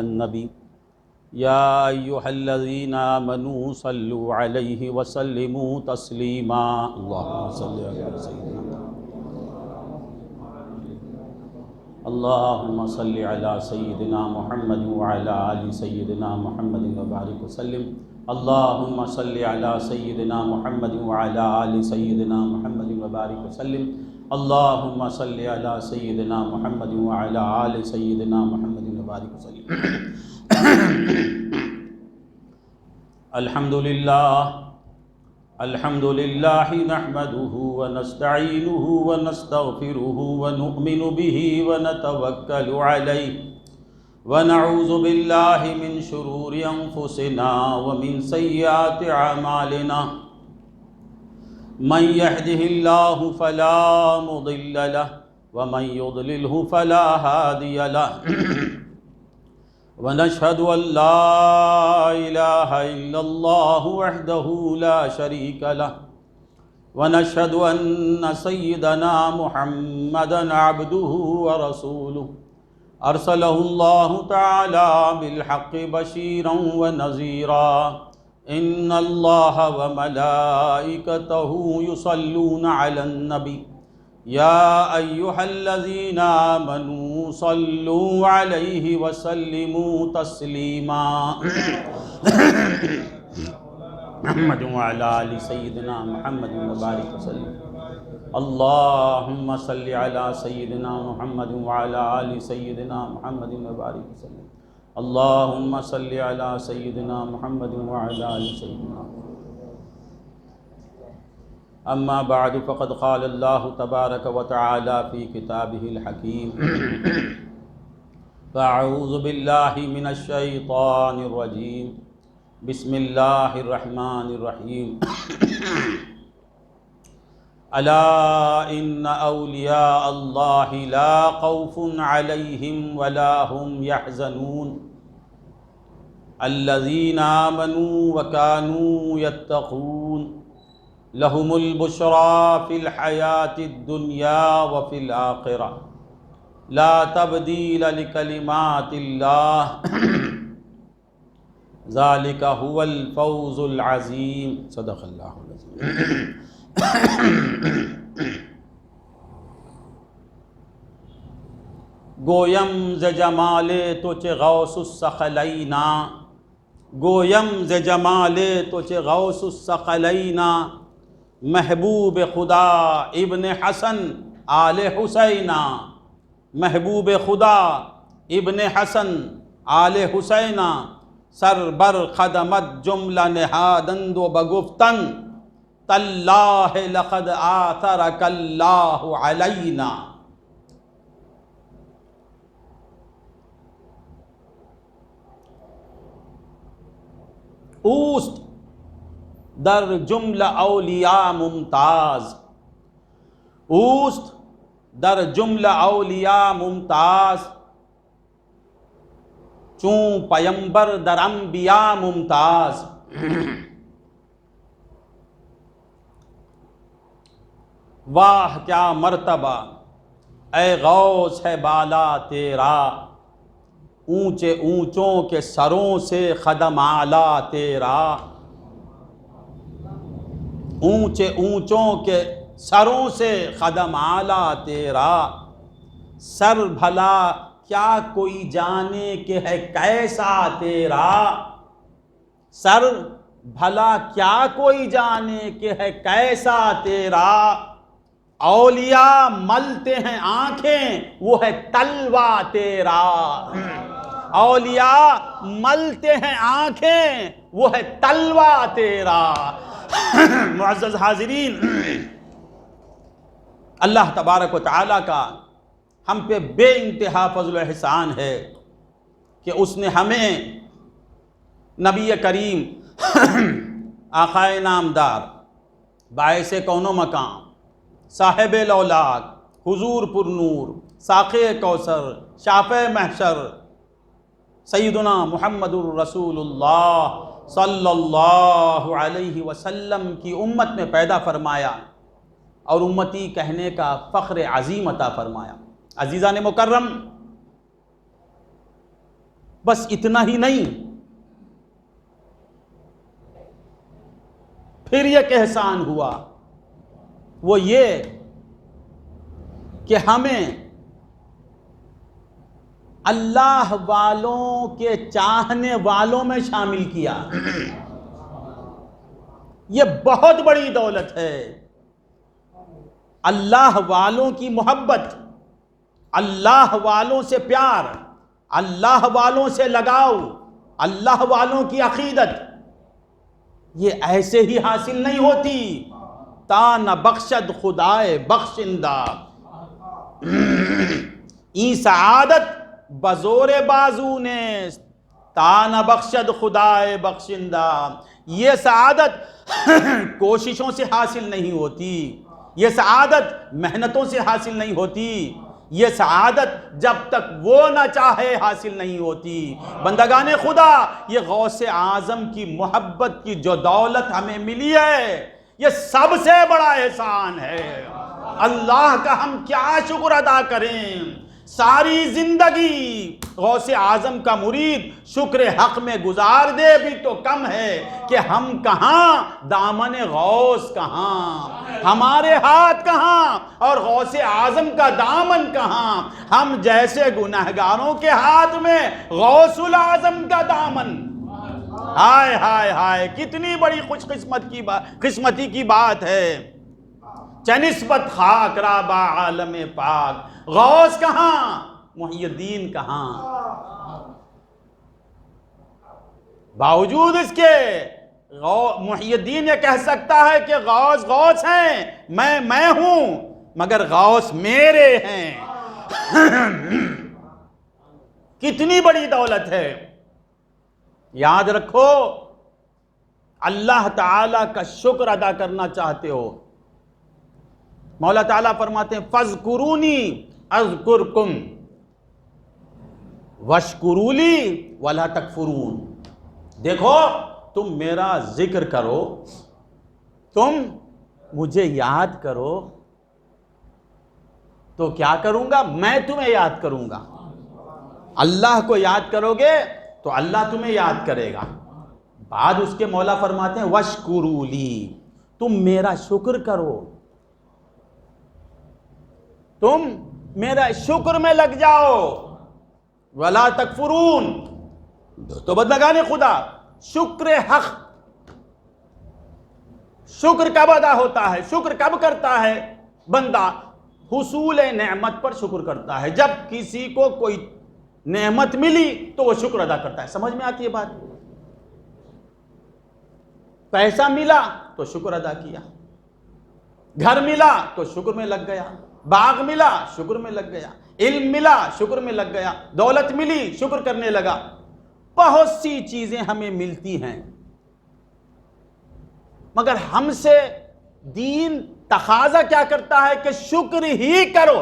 النبی یا ایھا الذین آمنوا صلوا علیہ وسلموا تسلیما اللہم صل علی سیدنا اللہم صل علی سیدنا محمد وعلی آل سیدنا محمد وبارک وسلم اللہم صل علی سیدنا محمد وعلی آل سیدنا محمد وبارک وسلم اللہم صل علی سیدنا محمد وعلی آل سیدنا محمد وبارک وسلم الحمدللہ نحمده ونستعینه ونستغفره ونؤمن به ونتوکل علیہ ونعوذ باللہ من شرور انفسنا ومن سیئات اعمالنا من يهده الله فلا مضل له ومن يضلله فلا هادي له ونشهد أن لا إله إلا الله وحده لا شريك له ونشهد أن سيدنا محمدا عبده ورسوله أرسله الله تعالى بالحق بشيرا ونذيرا إن الله وملائكته يصلون على النبي یا ایھا الذین آمنوا صلوا علیہ وسلموا تسلیما محمد وعلی آل سیدنا محمد وبارک وسلم اللہم صل علی سیدنا محمد وعلی آل سیدنا محمد وبارک وسلم اللہم صل علی سیدنا محمد وعلی آل سیدنا محمد. اما بعد فقد قال اللہ تبارک وتعالی فی کتابہ الحکیم فاعوذ باللہ من الشیطان الرجیم بسم اللہ الرحمن الرحیم الا ان اولیاء اللہ لا خوف علیہم ولا هم يحزنون الذین آمنوا وكانوا يتقون لهم البشرى في الحياة الدنيا وفي الآخرة لا تبديل لكلمات الله ذلك هو الفوز العظيم صدق الله العظيم. گویم ز جمال تو چه غوث الثقلین گویم ز جمال تو چه غوث الثقلین محبوب خدا ابن حسن آل حسین محبوب خدا ابن حسن آل حسین سر بر خدمت جملہ نہادند و بگفتن تاللہ لقد آثرک اللہ علینا. اوست در جملہ اولیاء ممتاز اوست در جملہ اولیاء ممتاز چون پیمبر در انبیاء ممتاز واہ کیا مرتبہ اے غوث ہے بالا تیرا اونچے اونچوں کے سروں سے قدم اعلیٰ تیرا اونچے اونچوں کے سروں سے قدم اعلیٰ تیرا سر بھلا کیا کوئی جانے کہ ہے کیسا تیرا سر بھلا کیا کوئی جانے کہ ہے کیسا تیرا اولیاء ملتے ہیں آنکھیں وہ ہے تلوہ تیرا اولیاء ملتے ہیں آنکھیں وہ ہے تلوہ تیرا. معزز حاضرین، اللہ تبارک و تعالیٰ کا ہم پہ بے انتہا فضل و احسان ہے کہ اس نے ہمیں نبی کریم آقائے نامدار باعث کون و مقام صاحب لولاک حضور پر نور ساقِ کوثر شافع محشر سیدنا محمد الرسول اللہ صلی اللہ علیہ وسلم کی امت میں پیدا فرمایا اور امتی کہنے کا فخر عظیم عطا فرمایا. عزیزان مکرم، بس اتنا ہی نہیں، پھر ایک احسان ہوا، وہ یہ کہ ہمیں اللہ والوں کے چاہنے والوں میں شامل کیا۔ یہ بہت بڑی دولت ہے، اللہ والوں کی محبت، اللہ والوں سے پیار، اللہ والوں سے لگاؤ، اللہ والوں کی عقیدت، یہ ایسے ہی حاصل نہیں ہوتی۔ تا نہ بخشد خدائے بخشندہ، ای سعادت بزور بازو نے، تا نہ بخشد خدائے بخشندہ۔ یہ سعادت کوششوں سے حاصل نہیں ہوتی، یہ سعادت محنتوں سے حاصل نہیں ہوتی، یہ سعادت جب تک وہ نہ چاہے حاصل نہیں ہوتی۔ بندگان خدا، یہ غوث اعظم کی محبت کی جو دولت ہمیں ملی ہے، یہ سب سے بڑا احسان ہے۔ اللہ کا ہم کیا شکر ادا کریں؟ ساری زندگی غوث اعظم کا مرید شکر حق میں گزار دے بھی تو کم ہے کہ ہم کہاں، دامن غوث کہاں، ہمارے ہاتھ کہاں اور غوث اعظم کا دامن کہاں؟ ہم جیسے گنہگاروں کے ہاتھ میں غوث الاعظم کا دامن۔ ہائے ہائے ہائے، کتنی بڑی خوش قسمتی کی بات ہے۔ چنسبت خاک را با عالم پاک، غوث کہاں، محی الدین کہاں؟ باوجود اس کے محی الدین یہ کہہ سکتا ہے کہ غوث غوث ہیں، میں ہوں، مگر غوث میرے ہیں۔ کتنی بڑی دولت ہے۔ یاد رکھو، اللہ تعالیٰ کا شکر ادا کرنا چاہتے ہو، مولا تعالیٰ فرماتے ہیں فَاذْكُرُونِي أَذْكُرْكُمْ وَاشْكُرُوا لِي وَلَا تَكْفُرُونَ۔ دیکھو، تم میرا ذکر کرو، تم مجھے یاد کرو تو کیا کروں گا؟ میں تمہیں یاد کروں گا۔ اللہ کو یاد کرو گے تو اللہ تمہیں یاد کرے گا۔ بعد اس کے مولا فرماتے ہیں وَاشْكُرُوا لِي، تم میرا شکر کرو، تم میرا شکر میں لگ جاؤ، وَلَا تَكْفُرُونَ۔ تو بندگان خدا، شکر حق، شکر کب ادا ہوتا ہے؟ شکر کب کرتا ہے بندہ؟ حصول نعمت پر شکر کرتا ہے۔ جب کسی کو کوئی نعمت ملی تو وہ شکر ادا کرتا ہے۔ سمجھ میں آتی ہے بات؟ پیسہ ملا تو شکر ادا کیا، گھر ملا تو شکر میں لگ گیا، باغ ملا شکر میں لگ گیا، علم ملا شکر میں لگ گیا، دولت ملی شکر کرنے لگا۔ بہت سی چیزیں ہمیں ملتی ہیں، مگر ہم سے دین تقاضا کیا کرتا ہے کہ شکر ہی کرو۔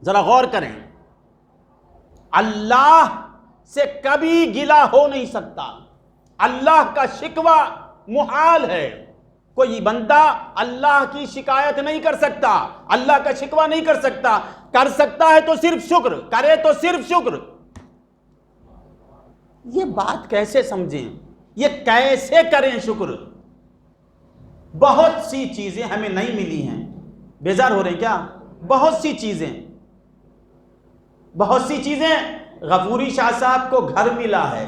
ذرا غور کریں، اللہ سے کبھی گلہ ہو نہیں سکتا، اللہ کا شکوہ محال ہے۔ کوئی بندہ اللہ کی شکایت نہیں کر سکتا، اللہ کا شکوہ نہیں کر سکتا، کر سکتا ہے تو صرف شکر، کرے تو صرف شکر۔ یہ بات کیسے سمجھیں؟ یہ کیسے کریں شکر؟ بہت سی چیزیں ہمیں نہیں ملی ہیں، بیزار ہو رہے ہیں کیا؟ بہت سی چیزیں غفوری شاہ صاحب کو گھر ملا ہے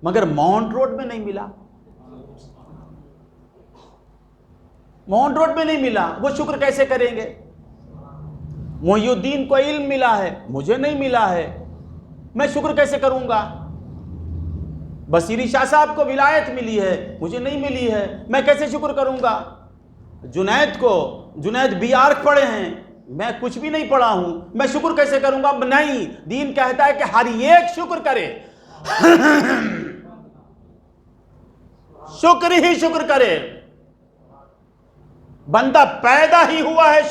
مگر ماؤنٹ روڈ میں نہیں ملا، ماؤنٹ روڈ میں نہیں ملا، وہ شکر کیسے کریں گے؟ محی الدین کو علم ملا ہے، مجھے نہیں ملا ہے، میں شکر کیسے کروں گا؟ بصیری شاہ صاحب کو ولایت ملی ہے، مجھے نہیں ملی ہے، میں کیسے شکر کروں گا؟ جنید بی آرک پڑھے ہیں، میں کچھ بھی نہیں پڑھا ہوں، میں شکر کیسے کروں گا؟ نہیں، دین کہتا ہے کہ ہر ایک شکر کرے، شکر ہی شکر کرے۔ بندہ پیدا ہی ہوا ہے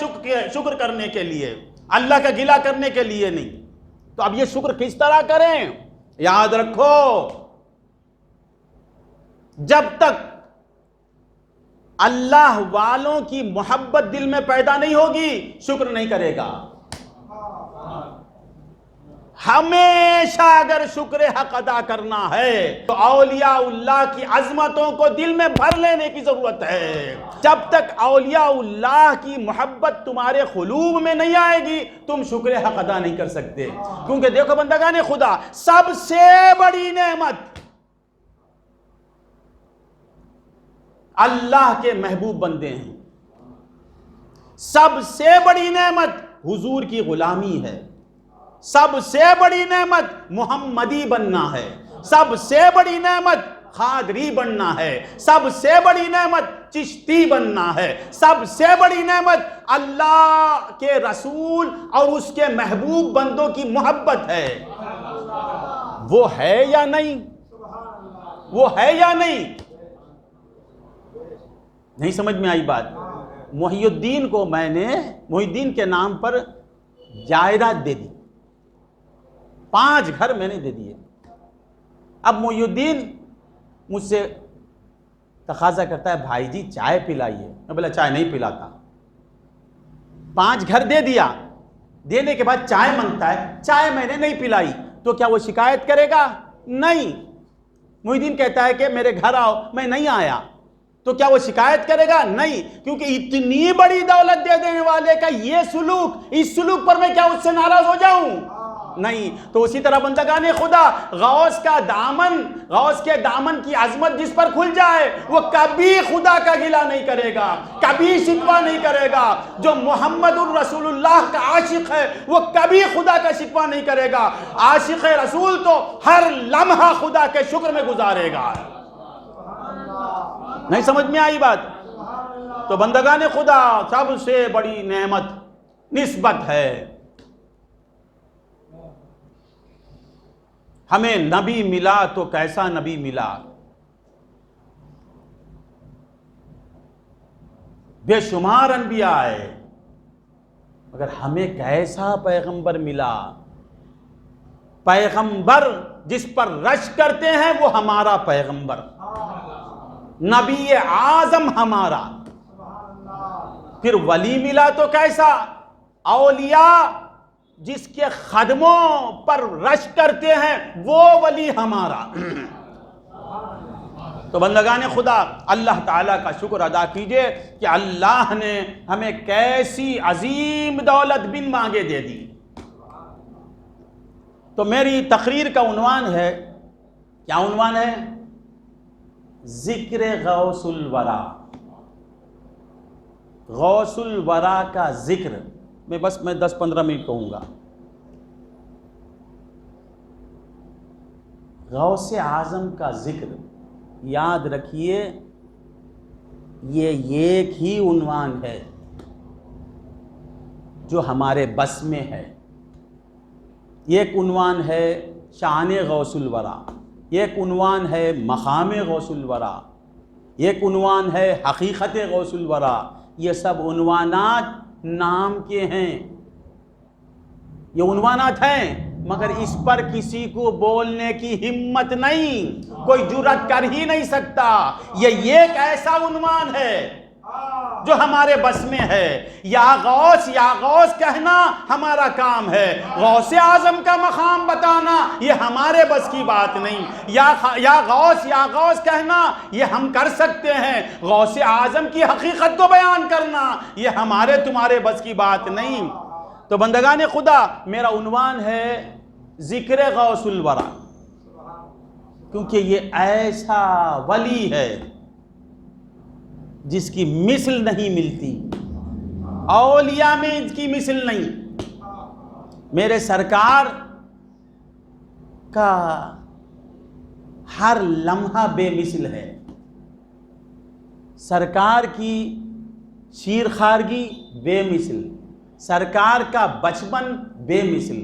شکر کرنے کے لیے، اللہ کا گلہ کرنے کے لیے نہیں۔ تو اب یہ شکر کس طرح کریں؟ یاد رکھو، جب تک اللہ والوں کی محبت دل میں پیدا نہیں ہوگی شکر نہیں کرے گا۔ ہمیشہ اگر شکر حق ادا کرنا ہے تو اولیاء اللہ کی عظمتوں کو دل میں بھر لینے کی ضرورت ہے۔ جب تک اولیاء اللہ کی محبت تمہارے قلوب میں نہیں آئے گی تم شکر حق ادا نہیں کر سکتے۔ کیونکہ دیکھو بندگان خدا، سب سے بڑی نعمت اللہ کے محبوب بندے ہیں، سب سے بڑی نعمت حضور کی غلامی ہے، سب سے بڑی نعمت محمدی بننا ہے، سب سے بڑی نعمت قادری بننا ہے، سب سے بڑی نعمت چشتی بننا ہے، سب سے بڑی نعمت اللہ کے رسول اور اس کے محبوب بندوں کی محبت ہے۔ وہ ہے یا نہیں؟ وہ ہے یا نہیں؟ نہیں سمجھ میں آئی بات؟ محی الدین کو میں نے محی الدین کے نام پر جائیداد دے دی، 5 گھر میں نے دے دیے۔ اب محی الدین مجھ سے تقاضا کرتا ہے بھائی جی چائے پلائیے، میں بولا چائے نہیں پلاتا۔ 5 گھر دے دیا، دینے کے بعد چائے مانگتا ہے، چائے میں نے نہیں پلائی، تو کیا وہ شکایت کرے گا؟ نہیں۔ محی الدین کہتا ہے کہ میرے گھر آؤ، میں نہیں آیا، تو کیا وہ شکایت کرے گا؟ نہیں، کیونکہ اتنی بڑی دولت دے دینے والے کا یہ سلوک، اس سلوک پر میں کیا اس سے ناراض ہو جاؤں؟ نہیں۔ تو اسی طرح بندگان خدا، غوث کا دامن، غوث کے دامن کی عظمت جس پر کھل جائے وہ کبھی خدا کا گلہ نہیں کرے گا، کبھی شکوہ نہیں کرے گا۔ جو محمد الرسول اللہ کا عاشق ہے وہ کبھی خدا کا شکوہ نہیں کرے گا۔ عاشق رسول تو ہر لمحہ خدا کے شکر میں گزارے گا۔ نہیں سمجھ میں آئی بات؟ تو بندگان خدا، سب سے بڑی نعمت نسبت ہے۔ ہمیں نبی ملا تو کیسا نبی ملا؟ بے شمار انبیاء آئے، مگر ہمیں کیسا پیغمبر ملا؟ پیغمبر جس پر رش کرتے ہیں وہ ہمارا پیغمبر، نبی اعظم ہمارا۔ پھر ولی ملا تو کیسا؟ اولیاء جس کے خدموں پر رش کرتے ہیں وہ ولی ہمارا۔ تو بندگان خدا، اللہ تعالیٰ کا شکر ادا کیجئے کہ اللہ نے ہمیں کیسی عظیم دولت بن مانگے دے دی۔ تو میری تقریر کا عنوان ہے، کیا عنوان ہے؟ ذکر غوث الورا۔ غوث الورا کا ذکر میں 10-15 منٹ کہوں گا۔ غوث اعظم کا ذکر یاد رکھیے، یہ ایک ہی عنوان ہے جو ہمارے بس میں ہے۔ ایک عنوان ہے شان غوث الورا، ایک عنوان ہے مقام غوث الورا، ایک عنوان ہے حقیقت غوث الورا۔ یہ سب عنوانات نام کے ہیں، یہ عنوانات ہیں، مگر اس پر کسی کو بولنے کی ہمت نہیں، کوئی جرأت کر ہی نہیں سکتا۔ یہ ایک ایسا عنوان ہے جو ہمارے بس میں ہے۔ یا غوث کہنا ہمارا کام ہے، غوث اعظم کا مقام بتانا یہ ہمارے بس کی بات نہیں۔ یا غوث کہنا یہ ہم کر سکتے ہیں، غوث اعظم کی حقیقت کو بیان کرنا یہ ہمارے تمہارے بس کی بات نہیں۔ تو بندگان خدا، میرا عنوان ہے ذکر غوث الورا، کیونکہ یہ ایسا ولی ہے جس کی مثل نہیں ملتی، اولیاء میں اس کی مثل نہیں۔ میرے سرکار کا ہر لمحہ بے مثل ہے، سرکار کی شیرخوارگی بے مثل، سرکار کا بچپن بے مثل،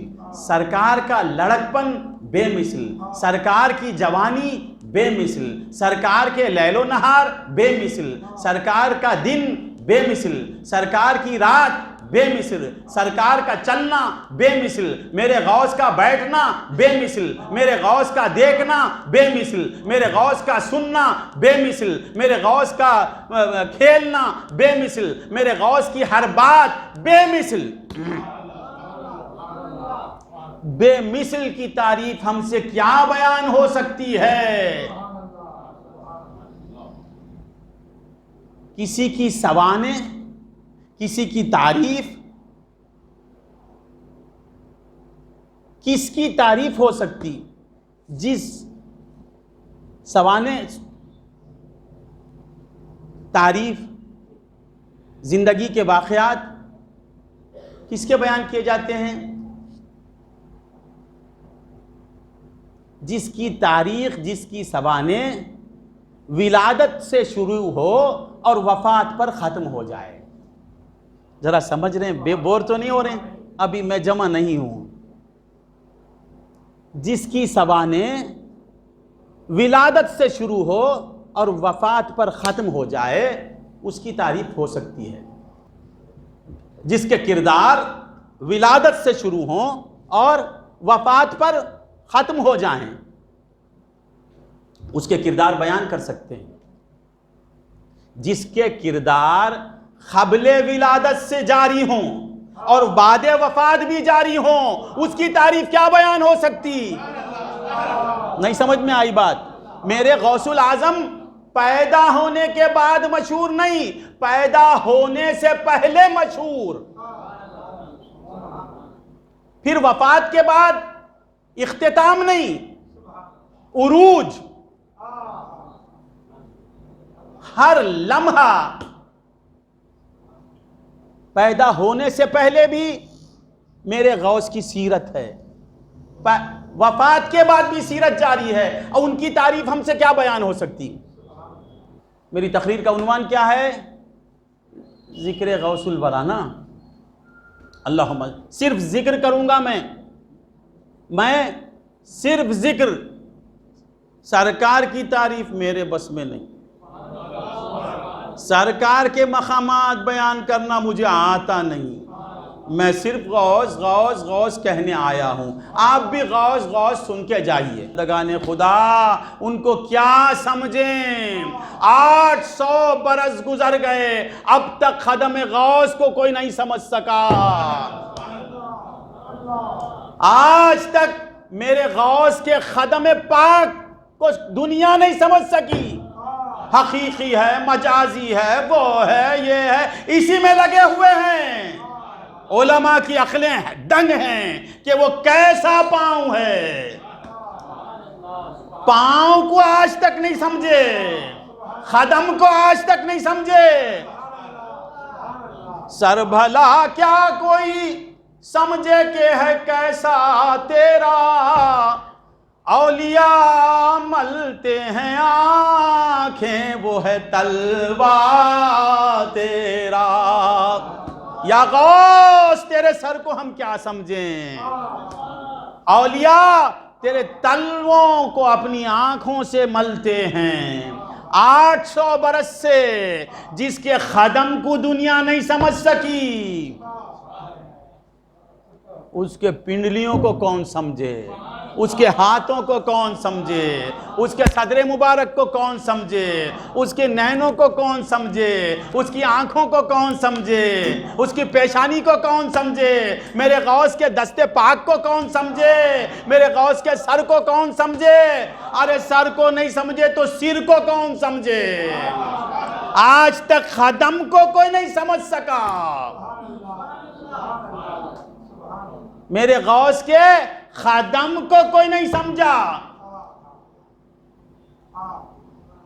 سرکار کا لڑکپن بے مثل، سرکار کی جوانی بے مثل، سرکار کے لیل و نہار بے مثل، سرکار کا دن بے مثل، سرکار کی رات بے مثل، سرکار کا چلنا بے مثل، میرے غوث کا بیٹھنا بے مثل، میرے غوث کا دیکھنا بے مثل، میرے غوث کا سننا بے مثل، میرے غوث کا کھیلنا بے مثل، میرے غوث کی ہر بات بے مثل۔ بے مثل کی تعریف ہم سے کیا بیان ہو سکتی ہے؟ کسی کی سوانح، کسی کی تعریف، کس کی تعریف ہو سکتی؟ جس سوانح تعریف، زندگی کے واقعات کس کے بیان کیے جاتے ہیں؟ جس کی تاریخ، جس کی سوانح ولادت سے شروع ہو اور وفات پر ختم ہو جائے۔ ذرا سمجھ رہے ہیں؟ بے بور تو نہیں ہو رہے ہیں؟ ابھی میں جمع نہیں ہوں۔ جس کی سوانح ولادت سے شروع ہو اور وفات پر ختم ہو جائے، اس کی تعریف ہو سکتی ہے۔ جس کے کردار ولادت سے شروع ہوں اور وفات پر ختم ہو جائیں، اس کے کردار بیان کر سکتے ہیں۔ جس کے کردار قبل ولادت سے جاری ہوں اور بعد وفات بھی جاری ہوں، اس کی تعریف کیا بیان ہو سکتی؟ نہیں سمجھ میں آئی بات؟ میرے غوث العظم پیدا ہونے کے بعد مشہور نہیں، پیدا ہونے سے پہلے مشہور، پھر وفات کے بعد اختتام نہیں، عروج۔ ہر لمحہ پیدا ہونے سے پہلے بھی میرے غوث کی سیرت ہے، وفات کے بعد بھی سیرت جاری ہے، اور ان کی تعریف ہم سے کیا بیان ہو سکتی؟ میری تقریر کا عنوان کیا ہے؟ ذکر غوث الورا نا۔ اللہم صرف ذکر کروں گا میں صرف ذکر، سرکار کی تعریف میرے بس میں نہیں، سرکار کے مقامات بیان کرنا مجھے آتا نہیں، میں صرف غوث غوث غوث کہنے آیا ہوں۔ آپ بھی غوث غوث سن کے جائیے۔ بندگان خدا ان کو کیا سمجھیں؟ 800 برس گزر گئے، اب تک خدم غوث کو کوئی نہیں سمجھ سکا۔ آج تک میرے غوث کے خدم پاک کو دنیا نہیں سمجھ سکی۔ حقیقی ہے، مجازی ہے، وہ ہے، یہ ہے، اسی میں لگے ہوئے ہیں۔ علماء کی عقلیں دنگ ہیں کہ وہ کیسا پاؤں ہے، پاؤں کو آج تک نہیں سمجھے، خدم کو آج تک نہیں سمجھے۔ سر بھلا کیا کوئی سمجھے کہ ہے کیسا تیرا، اولیاء ملتے ہیں آنکھیں، وہ ہے تلوا تیرا۔ یا غوث تیرے سر کو ہم کیا سمجھیں؟ اولیاء تیرے تلووں کو اپنی آنکھوں سے ملتے ہیں۔ 800 برس سے جس کے خدم کو دنیا نہیں سمجھ سکی، اس کے پنڈلیوں کو کون سمجھے؟ اس کے ہاتھوں کو کون سمجھے؟ اس کے صدر مبارک کو کون سمجھے؟ اس کے نینوں کو کون سمجھے؟ اس کی آنکھوں کو کون سمجھے؟ اس کی پیشانی کو کون سمجھے؟ میرے غوث کے دستے پاک کو کون سمجھے؟ میرے غوث کے سر کو کون سمجھے؟ ارے سر کو نہیں سمجھے تو سر کو کون سمجھے؟ آج تک خدم کو کوئی نہیں سمجھ سکا۔ میرے غوث کے خادم کو کوئی نہیں سمجھا۔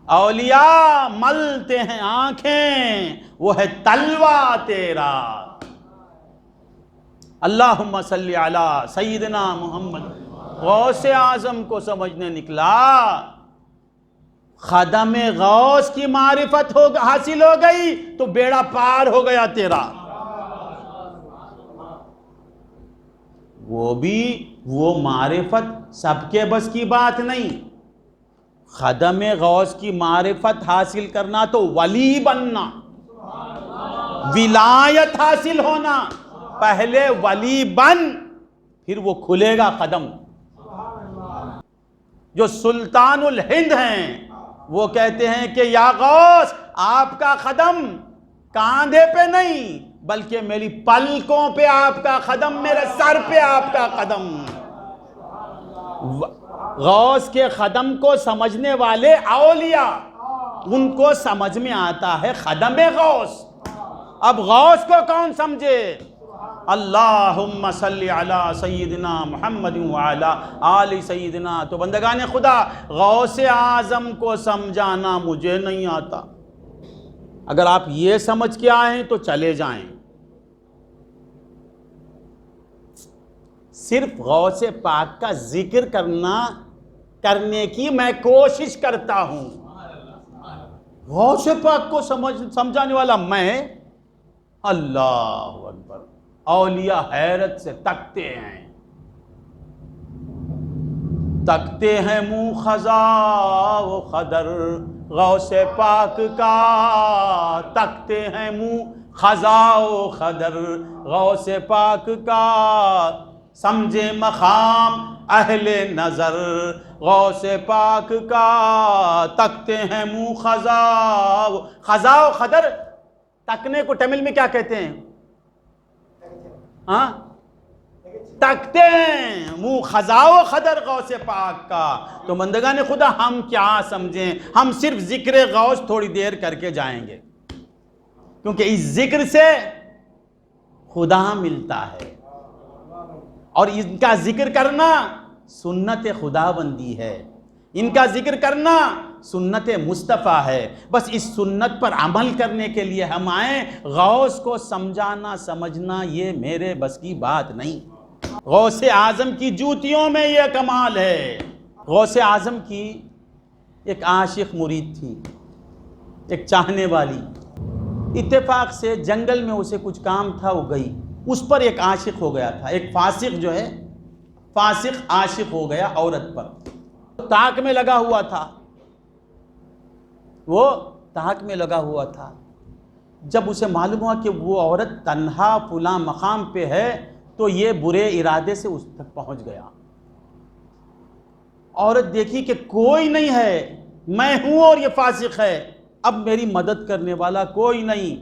اولیاء ملتے ہیں آنکھیں، وہ ہے تلوا تیرا۔ اللہم صلی علی سیدنا محمد۔ غوث اعظم کو سمجھنے نکلا، خادم غوث کی معرفت حاصل ہو گئی تو بیڑا پار ہو گیا تیرا۔ وہ معرفت سب کے بس کی بات نہیں۔ خادم غوث کی معرفت حاصل کرنا تو ولی بننا، ولایت حاصل ہونا، پہلے ولی بن پھر وہ کھلے گا قدم۔ جو سلطان الہند ہیں وہ کہتے ہیں کہ یا غوث آپ کا قدم کاندھے پہ نہیں بلکہ میری پلکوں پہ آپ کا قدم، میرے سر پہ آپ کا قدم۔ غوث کے خدم کو سمجھنے والے اولیاء، ان کو سمجھ میں آتا ہے خدم غوث۔ اب غوث کو کون سمجھے؟ اللہم صلی علی سیدنا محمد وعلی آل سیدنا۔ تو بندگان خدا، غوث اعظم کو سمجھانا مجھے نہیں آتا، اگر آپ یہ سمجھ کے آئیں تو چلے جائیں۔ صرف غوث پاک کا ذکر کرنے کی میں کوشش کرتا ہوں، غوث پاک کو سمجھانے والا میں۔ اللہ اکبر! اولیاء حیرت سے تکتے ہیں منہ خزا و خدر غوث پاک کا، تکتے ہیں منہ خزا و خدر غوث پاک کا، سمجھے مقام اہل نظر غوث پاک کا، تکتے ہیں منہ خزا و خدر۔ تکنے کو تمل میں کیا کہتے ہیں؟ ہاں، تکتے ہیں منہ خزا و خدر غوث پاک کا۔ تو بندگان خدا، ہم کیا سمجھیں؟ ہم صرف ذکر غوث تھوڑی دیر کر کے جائیں گے، کیونکہ اس ذکر سے خدا ملتا ہے، اور ان کا ذکر کرنا سنت خدا بندی ہے، ان کا ذکر کرنا سنت مصطفیٰ ہے۔ بس اس سنت پر عمل کرنے کے لیے ہم آئیں، غوث کو سمجھانا سمجھنا یہ میرے بس کی بات نہیں۔ غوث اعظم کی جوتیوں میں یہ کمال ہے۔ غوث اعظم کی ایک عاشق مرید تھی، ایک چاہنے والی، اتفاق سے جنگل میں اسے کچھ کام تھا، وہ گئی، اس پر ایک عاشق ہو گیا تھا، ایک فاسق جو ہے، فاسق عاشق ہو گیا عورت پر، تاک میں لگا ہوا تھا، وہ تاک میں لگا ہوا تھا۔ جب اسے معلوم ہوا کہ وہ عورت تنہا فلاں مقام پہ ہے، تو یہ برے ارادے سے اس تک پہنچ گیا۔ عورت دیکھی کہ کوئی نہیں ہے، میں ہوں اور یہ فاسق ہے، اب میری مدد کرنے والا کوئی نہیں۔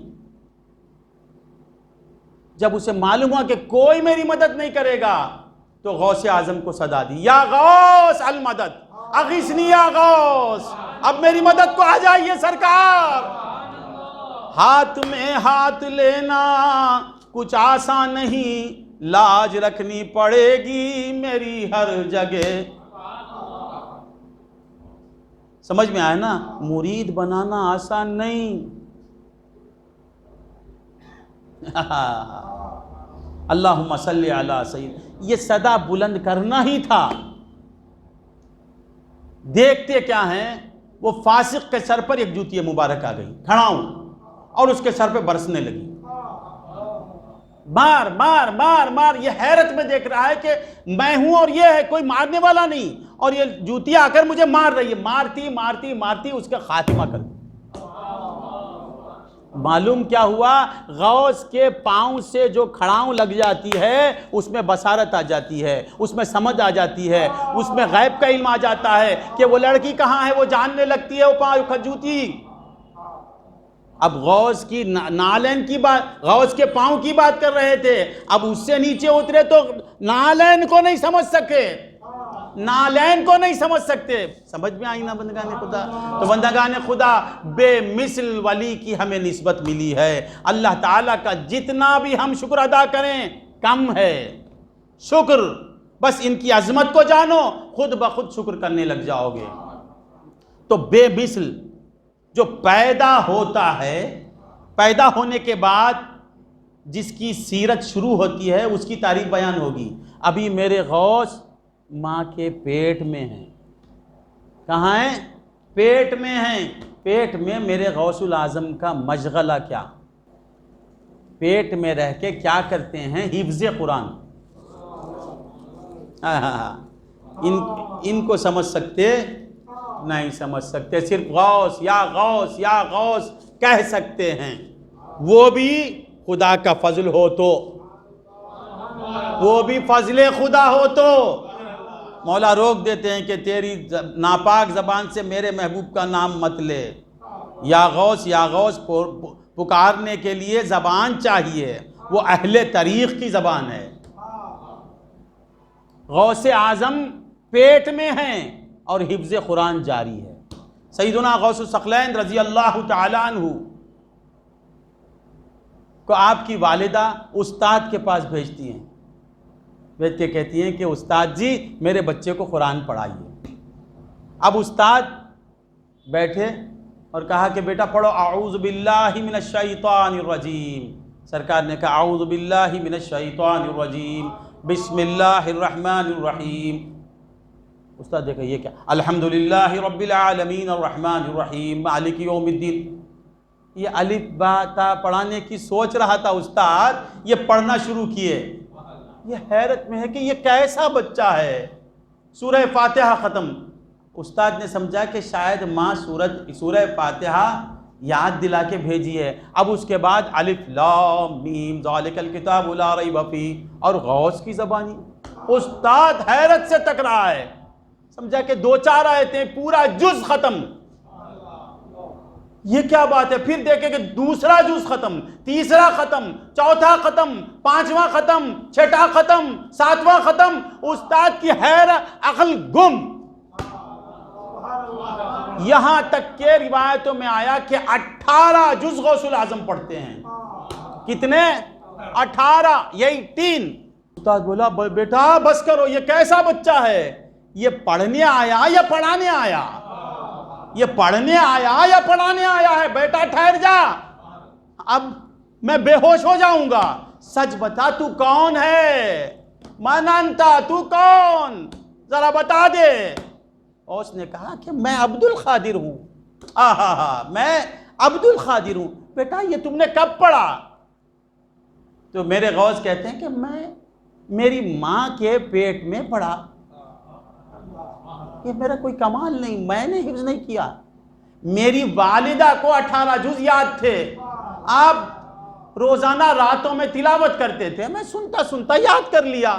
جب اسے معلوم ہوا کہ کوئی میری مدد نہیں کرے گا، تو غوث اعظم کو صدا دی، یا غوث المدد اغیثنی یا غوث، اب میری مدد کو آ جائیے سرکار۔ ہاتھ میں ہاتھ لینا کچھ آسان نہیں، لاج رکھنی پڑے گی میری ہر جگہ۔ سمجھ میں آیا نا؟ مرید بنانا آسان نہیں۔ اللہم صلی علی سید، یہ صدا بلند کرنا ہی تھا۔ دیکھتے کیا ہیں، وہ فاسق کے سر پر ایک جوتی مبارک آ گئی، کھڑاؤں، اور اس کے سر پہ برسنے لگی، مار مار مار مار۔ یہ حیرت میں دیکھ رہا ہے کہ میں ہوں اور یہ ہے، کوئی مارنے والا نہیں، اور یہ جوتی آ کر مجھے مار رہی ہے، مارتی مارتی مارتی اس کا خاتمہ کر دیا۔ معلوم کیا ہوا؟ غوث کے پاؤں سے جو کھڑاؤں لگ جاتی ہے، اس میں بصارت آ جاتی ہے، اس میں سمجھ آ جاتی ہے، اس میں غیب کا علم آ جاتا ہے کہ وہ لڑکی کہاں ہے، وہ جاننے لگتی ہے وہ پاؤں کا جوتی۔ اب غوث کی نالین کی بات، غوث کے پاؤں کی بات کر رہے تھے، اب اس سے نیچے اترے تو نالین کو نہیں سمجھ سکے، نالین کو نہیں سمجھ سکتے۔ سمجھ میں آئی نا بندگان خدا؟ تو بندگان خدا، بے مثل ولی کی ہمیں نسبت ملی ہے۔ اللہ تعالیٰ کا جتنا بھی ہم شکر ادا کریں کم ہے۔ شکر، بس ان کی عظمت کو جانو، خود بخود شکر کرنے لگ جاؤ گے۔ تو بے مثل جو پیدا ہوتا ہے، پیدا ہونے کے بعد جس کی سیرت شروع ہوتی ہے، اس کی تعریف بیان ہوگی۔ ابھی میرے غوث ماں کے پیٹ میں ہیں۔ کہاں ہیں؟ پیٹ میں ہیں۔ پیٹ میں میرے غوث العظم کا مشغلہ کیا؟ پیٹ میں رہ کے کیا کرتے ہیں؟ حفظ قرآن۔ ان کو سمجھ سکتے نہیں، سمجھ سکتے، صرف غوث یا غوث یا غوث کہہ سکتے ہیں، وہ بھی خدا کا فضل ہو تو، وہ بھی فضل خدا ہو تو۔ مولا روک دیتے ہیں کہ تیری ناپاک زبان سے میرے محبوب کا نام مت لے۔ یا غوث پکارنے کے لیے زبان چاہیے، وہ اہل طریق کی زبان ہے۔ غوث اعظم پیٹ میں ہیں اور حفظ قرآن جاری ہے۔ سیدنا غوث الثقلین رضی اللہ تعالی عنہ کو آپ کی والدہ استاد کے پاس بھیجتی ہیں، بھیج کے کہتی ہیں کہ استاد جی میرے بچے کو قرآن پڑھائیے۔ اب استاد بیٹھے اور کہا کہ بیٹا پڑھو اعوذ باللہ من الشیطان الرجیم۔ سرکار نے کہا اعوذ باللہ من الشیطان الرجیم بسم اللہ الرحمن الرحیم۔ استاد دیکھا یہ کیا، الحمدللہ رب العالمین الرحمن الرحیم مالک یوم الدین۔ یہ الف با تا پڑھانے کی سوچ رہا تھا استاد، یہ پڑھنا شروع کیے۔ یہ حیرت میں ہے کہ یہ کیسا بچہ ہے۔ سورہ فاتحہ ختم، استاد نے سمجھا کہ شاید ماں سورہ فاتحہ یاد دلا کے بھیجی ہے۔ اب اس کے بعد الف لام میم ذالک الکتاب لا ریب فیہ، اور غوث کی زبانی۔ استاد حیرت سے تک رہا ہے، سمجھا کہ 2-4 آیتیں پورا جز ختم۔ یہ کیا بات ہے؟ پھر دیکھیں کہ دوسرا جز ختم، تیسرا ختم، چوتھا ختم، 5واں ختم، 6واں ختم، 7واں ختم۔ استاد کی حیرت، عقل گم۔ یہاں تک کہ روایتوں میں آیا کہ 18 جز غوث العظم پڑھتے ہیں۔ کتنے؟ 18، یہی 3۔ استاد بولا بیٹا بس کرو، یہ کیسا بچہ ہے؟ یہ پڑھنے آیا یا پڑھانے آیا؟ یہ پڑھنے آیا یا پڑھانے آیا ہے؟ بیٹا ٹھہر جا، اب میں بے ہوش ہو جاؤں گا۔ سچ بتا تو کون ہے؟ من انتا، تو کون؟ ذرا بتا دے۔ اور اس نے کہا کہ میں عبد القادر ہوں۔ میں عبد القادر ہوں۔ بیٹا یہ تم نے کب پڑھا؟ تو میرے غوث کہتے ہیں کہ میں میری ماں کے پیٹ میں پڑھا۔ یہ میرا کوئی کمال نہیں، میں نے حفظ نہیں کیا۔ میری والدہ کو 18 جز یاد تھے، آپ روزانہ راتوں میں تلاوت کرتے تھے، میں سنتا سنتا یاد کر لیا۔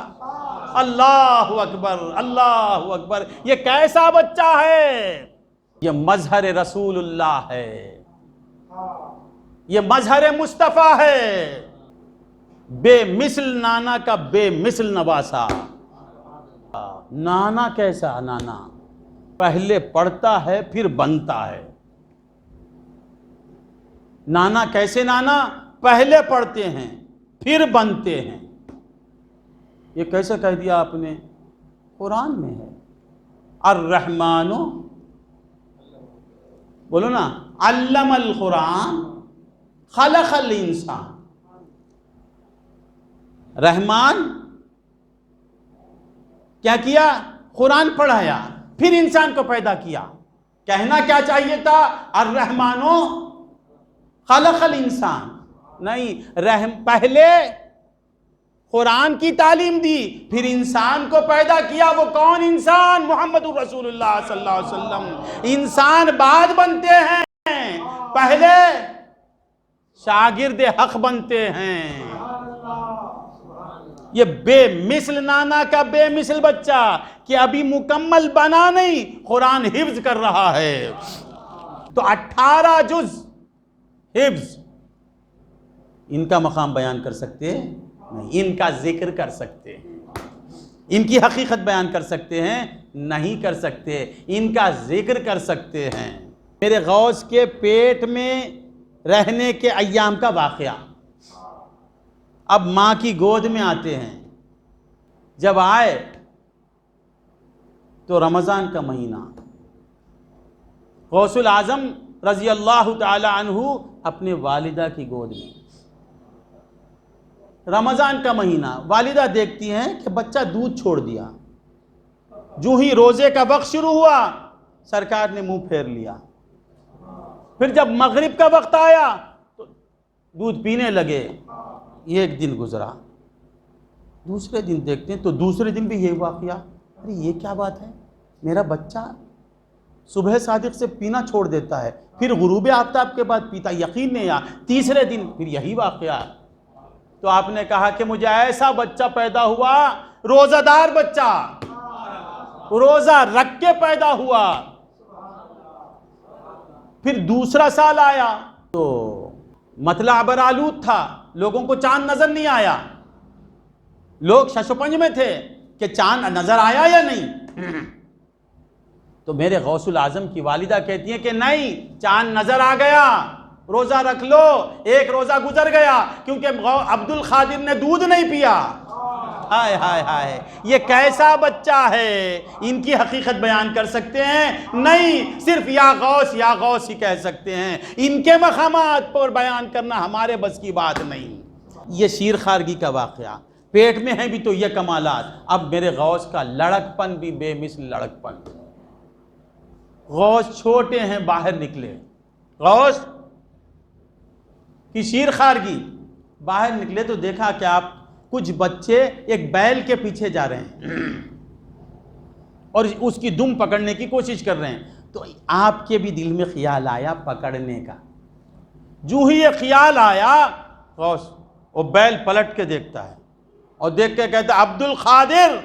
اللہ اکبر، اللہ اکبر، یہ کیسا بچہ ہے؟ یہ مظہر رسول اللہ ہے، یہ مظہر مصطفیٰ ہے، بے مثل نانا کا بے مثل نواسا۔ نانا کیسا؟ نانا پہلے پڑھتا ہے پھر بنتا ہے۔ نانا کیسے؟ نانا پہلے پڑھتے ہیں پھر بنتے ہیں۔ یہ کیسے کہہ دیا آپ نے؟ قرآن میں ہے، الرحمن، بولو نا، علم القرآن خلق الانسان۔ رحمان کیا کیا؟ قرآن پڑھایا، پھر انسان کو پیدا کیا۔ کہنا کیا چاہیے تھا؟ الرحمن خلق الانسان، نہیں، پہلے قرآن کی تعلیم دی، پھر انسان کو پیدا کیا۔ وہ کون انسان؟ محمد الرسول اللہ صلی اللہ علیہ وسلم۔ انسان بعد بنتے ہیں، پہلے شاگرد حق بنتے ہیں۔ یہ بے مثل نانا کا بے مثل بچہ کہ ابھی مکمل بنا نہیں، قرآن حفظ کر رہا ہے۔ تو 18 جز حفظ، ان کا مقام بیان کر سکتے ہیں؟ نہیں۔ ان کا ذکر کر سکتے ہیں؟ ان کی حقیقت بیان کر سکتے ہیں؟ نہیں کر سکتے۔ ان کا ذکر کر سکتے ہیں۔ میرے غوث کے پیٹ میں رہنے کے ایام کا واقعہ، اب ماں کی گود میں آتے ہیں۔ جب آئے تو رمضان کا مہینہ، غوث العظم رضی اللہ تعالی عنہ اپنے والدہ کی گود میں، رمضان کا مہینہ، والدہ دیکھتی ہیں کہ بچہ دودھ چھوڑ دیا۔ جو ہی روزے کا وقت شروع ہوا، سرکار نے منہ پھیر لیا۔ پھر جب مغرب کا وقت آیا تو دودھ پینے لگے۔ ایک دن گزرا، دوسرے دن دیکھتے ہیں تو دوسرے دن بھی یہ واقعہ۔ ارے یہ کیا بات ہے؟ میرا بچہ صبح صادق سے پینا چھوڑ دیتا ہے، پھر غروب آفتاب کے بعد پیتا، یقین نہیں آیا۔ تیسرے دن پھر یہی واقعہ۔ تو آپ نے کہا کہ مجھے ایسا بچہ پیدا ہوا، روزہ دار بچہ، روزہ رکھ کے پیدا ہوا۔ پھر دوسرا سال آیا تو مطلع برآلود تھا، لوگوں کو چاند نظر نہیں آیا۔ لوگ شش و پنج میں تھے کہ چاند نظر آیا یا نہیں۔ تو میرے غوث العظم کی والدہ کہتی ہیں کہ نہیں، چاند نظر آ گیا، روزہ رکھ لو۔ ایک روزہ گزر گیا کیونکہ عبد القادر نے دودھ نہیں پیا۔ ہائے ہائے ہائے، یہ کیسا بچہ ہے؟ ان کی حقیقت بیان کر سکتے ہیں؟ نہیں، صرف یا غوث ہی کہہ سکتے ہیں۔ ان کے مقامات پر بیان کرنا ہمارے بس کی بات نہیں۔ یہ شیر خارگی کا واقعہ، پیٹ میں ہیں بھی تو یہ کمالات۔ اب میرے غوث کا لڑک پن بھی بے مثل لڑک پن۔ غوث چھوٹے ہیں، باہر نکلے، غوث کی شیر خارگی باہر نکلے تو دیکھا کہ آپ کچھ بچے ایک بیل کے پیچھے جا رہے ہیں اور اس کی دم پکڑنے کی کوشش کر رہے ہیں۔ تو آپ کے بھی دل میں خیال آیا پکڑنے کا۔ جو ہی یہ خیال آیا، غوث وہ بیل پلٹ کے دیکھتا ہے اور دیکھ کے کہتا ہے عبد القادر،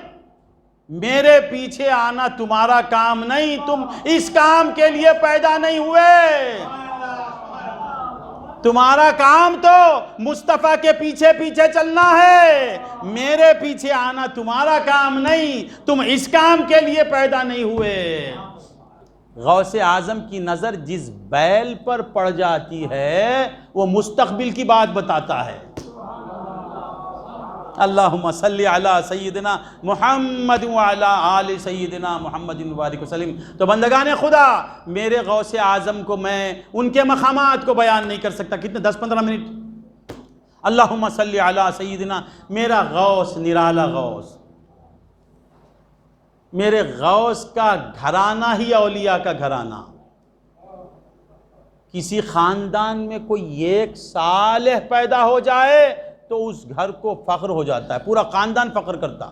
میرے پیچھے آنا تمہارا کام نہیں، تم اس کام کے لیے پیدا نہیں ہوئے، تمہارا کام تو مصطفیٰ کے پیچھے پیچھے چلنا ہے، میرے پیچھے آنا تمہارا کام نہیں، تم اس کام کے لیے پیدا نہیں ہوئے۔ غوث اعظم کی نظر جس بیل پر پڑ جاتی ہے وہ مستقبل کی بات بتاتا ہے۔ اللہم صلی علی سیدنا محمد وعلی آل سیدنا محمد وبارک وسلم۔ تو بندگان خدا، میرے غوث اعظم کو میں ان کے مقامات کو بیان نہیں کر سکتا۔ کتنے 10-15 منٹ؟ اللہم صلی علی سیدنا، میرا غوث نرالا غوث، میرے غوث کا گھرانہ ہی اولیاء کا گھرانہ۔ کسی خاندان میں کوئی ایک صالح پیدا ہو جائے تو اس گھر کو فخر ہو جاتا ہے، پورا خاندان فخر کرتا۔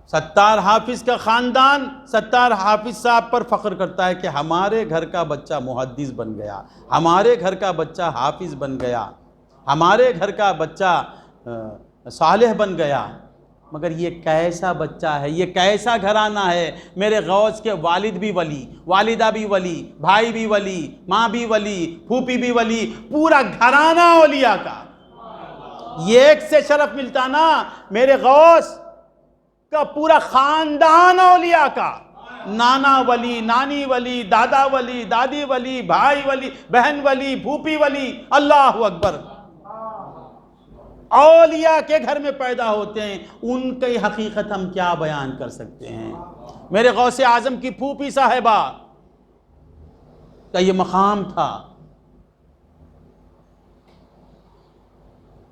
ستار حافظ کا خاندان ستار حافظ صاحب پر فخر کرتا ہے کہ ہمارے گھر کا بچہ محدث بن گیا، ہمارے گھر کا بچہ حافظ بن گیا، ہمارے گھر کا بچہ صالح بن گیا۔ مگر یہ کیسا بچہ ہے، یہ کیسا گھرانہ ہے؟ میرے غوث کے والد بھی ولی، والدہ بھی ولی، بھائی بھی ولی، ماں بھی ولی، پھوپھی بھی ولی، پورا گھرانہ اولیاء کا۔ یہ ایک سے شرف ملتا نا، میرے غوث کا پورا خاندان اولیاء کا، نانا ولی، نانی ولی، دادا ولی، دادی ولی، بھائی ولی، بہن ولی، پھوپھی ولی۔ اللہ اکبر! اولیاء کے گھر میں پیدا ہوتے ہیں، ان کی حقیقت ہم کیا بیان کر سکتے ہیں؟ میرے غوث اعظم کی پھوپھی صاحبہ کا یہ مقام تھا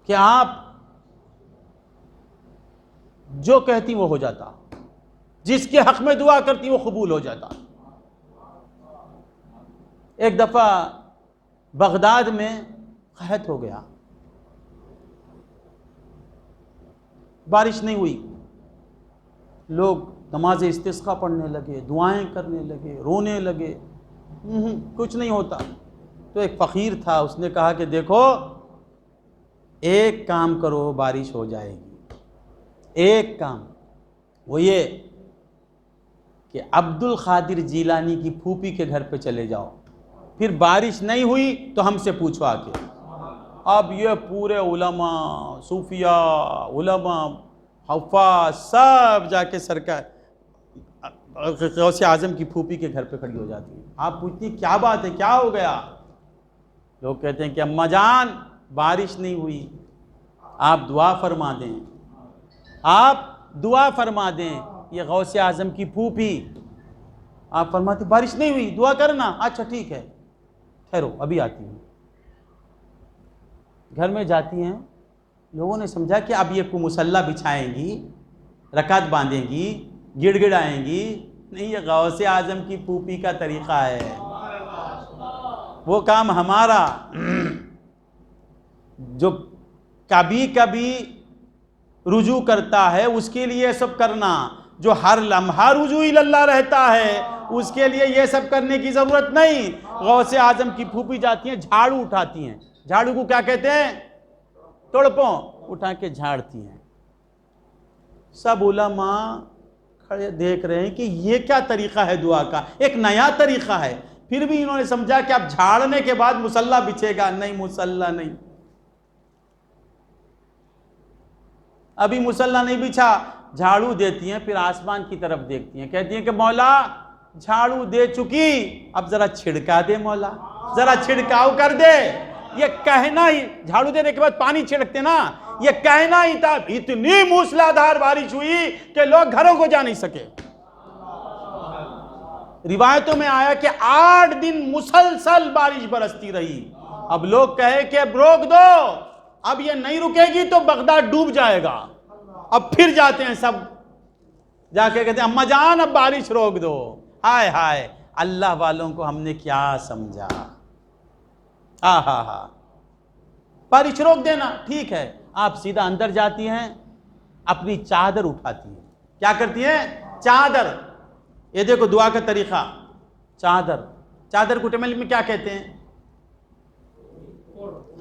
کہ آپ جو کہتی وہ ہو جاتا، جس کے حق میں دعا کرتی وہ قبول ہو جاتا۔ ایک دفعہ بغداد میں قحط ہو گیا، بارش نہیں ہوئی، لوگ نماز استسقاء پڑھنے لگے، دعائیں کرنے لگے، رونے لگے، کچھ نہیں ہوتا۔ تو ایک فقیر تھا، اس نے کہا کہ دیکھو ایک کام کرو بارش ہو جائے گی، ایک کام، وہ یہ کہ عبد القادر جیلانی کی پھوپھی کے گھر پہ چلے جاؤ، پھر بارش نہیں ہوئی تو ہم سے پوچھو آ کے۔ اب یہ پورے علماء، صوفیاء، علماء، حفاظ سب جا کے سرکار غوث اعظم کی پھوپھی کے گھر پہ کھڑی ہو جاتی ہیں۔ آپ پوچھتی ہیں کیا بات ہے، کیا ہو گیا؟ لوگ کہتے ہیں کہ اماں جان بارش نہیں ہوئی، آپ دعا فرما دیں، آپ دعا فرما دیں۔ یہ غوث اعظم کی پھوپھی، آپ فرماتے بارش نہیں ہوئی، دعا کرنا، اچھا ٹھیک ہے، ٹھہرو ابھی آتی ہوں۔ گھر میں جاتی ہیں، لوگوں نے سمجھا کہ اب یہ کوئی مصلی بچھائیں گی، رکعت باندھیں گی، گڑ گڑائیں گی، نہیں، یہ غوث اعظم کی پھوپھی کا طریقہ ہے، وہ کام ہمارا جو کبھی کبھی رجوع کرتا ہے اس کے لیے سب کرنا، جو ہر لمحہ رجوع اللہ رہتا ہے اس کے لیے یہ سب کرنے کی ضرورت نہیں۔ غوث اعظم کی پھوپھی جاتی ہیں، جھاڑو اٹھاتی ہیں، جھاڑو کو کیا کہتے ہیں؟ توڑپوں، اٹھا کے جھاڑتی ہیں۔ سب علماء کھڑے دیکھ رہے ہیں کہ یہ کیا طریقہ ہے دعا کا، ایک نیا طریقہ ہے۔ پھر بھی انہوں نے سمجھا کہ اب جھاڑنے کے بعد مصلی بچھے گا، نہیں، مصلی نہیں، ابھی مصلی نہیں بچھا۔ جھاڑو دیتی ہیں، پھر آسمان کی طرف دیکھتی ہیں، کہتی ہیں کہ مولا جھاڑو دے چکی، اب ذرا چھڑکا دے مولا، ذرا چھڑکاؤ کر دے۔ یہ کہنا ہی، جھاڑو دینے کے بعد پانی چھڑکتے نا، یہ کہنا ہی تھا، اتنی موسلادھار بارش ہوئی کہ لوگ گھروں کو جا نہیں سکے۔ روایتوں میں آیا کہ 8 دن مسلسل بارش برستی رہی۔ اب لوگ کہے کہ اب روک دو، اب یہ نہیں رکے گی تو بغداد ڈوب جائے گا۔ اب پھر جاتے ہیں سب، جا کے کہتے ہیں اماں جان اب بارش روک دو۔ ہائے ہائے، اللہ والوں کو ہم نے کیا سمجھا۔ بارش روک دینا ٹھیک ہے، آپ سیدھا اندر جاتی ہیں، اپنی چادر اٹھاتی ہیں۔ کیا کرتی ہیں؟ چادر۔ یہ دیکھو دعا کا طریقہ، چادر کو تمل میں کیا کہتے ہیں؟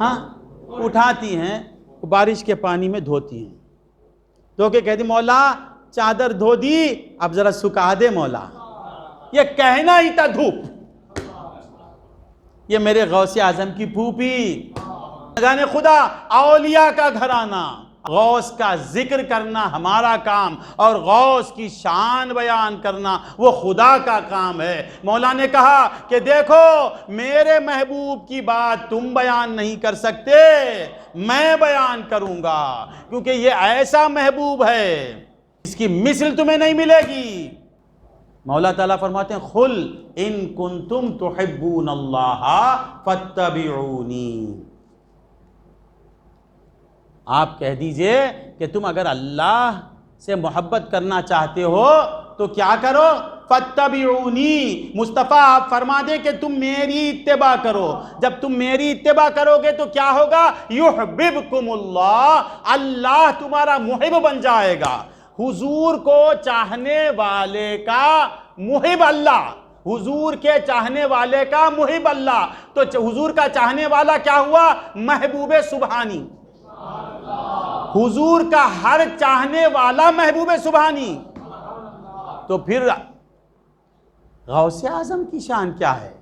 ہاں، اٹھاتی ہیں، بارش کے پانی میں دھوتی ہیں، دھو کے کہتی مولا چادر دھو دی، اب ذرا سکھا دے مولا۔ یہ کہنا ہی تھا دھوپ۔ یہ میرے غوث اعظم کی پھوپھی، جانے خدا اولیاء کا گھرانہ، غوث کا ذکر کرنا ہمارا کام، اور غوث کی شان بیان کرنا وہ خدا کا کام ہے۔ مولا نے کہا کہ دیکھو میرے محبوب کی بات تم بیان نہیں کر سکتے، میں بیان کروں گا، کیونکہ یہ ایسا محبوب ہے اس کی مثل تمہیں نہیں ملے گی۔ مولا تعالیٰ فرماتے ہیں قل ان کنتم تحبون اللہ فاتبعونی، آپ کہہ دیجئے کہ تم اگر اللہ سے محبت کرنا چاہتے ہو تو کیا کرو؟ فاتبعونی، مصطفیٰ آپ فرما دیں کہ تم میری اتباع کرو۔ جب تم میری اتباع کرو گے تو کیا ہوگا؟ یحببکم اللہ، اللہ تمہارا محب بن جائے گا۔ حضور کو چاہنے والے کا محب اللہ، حضور کے چاہنے والے کا محب اللہ، تو حضور کا چاہنے والا کیا ہوا؟ محبوب سبحانی۔ حضور کا ہر چاہنے والا محبوب سبحانی، تو پھر غوث اعظم کی شان کیا ہے؟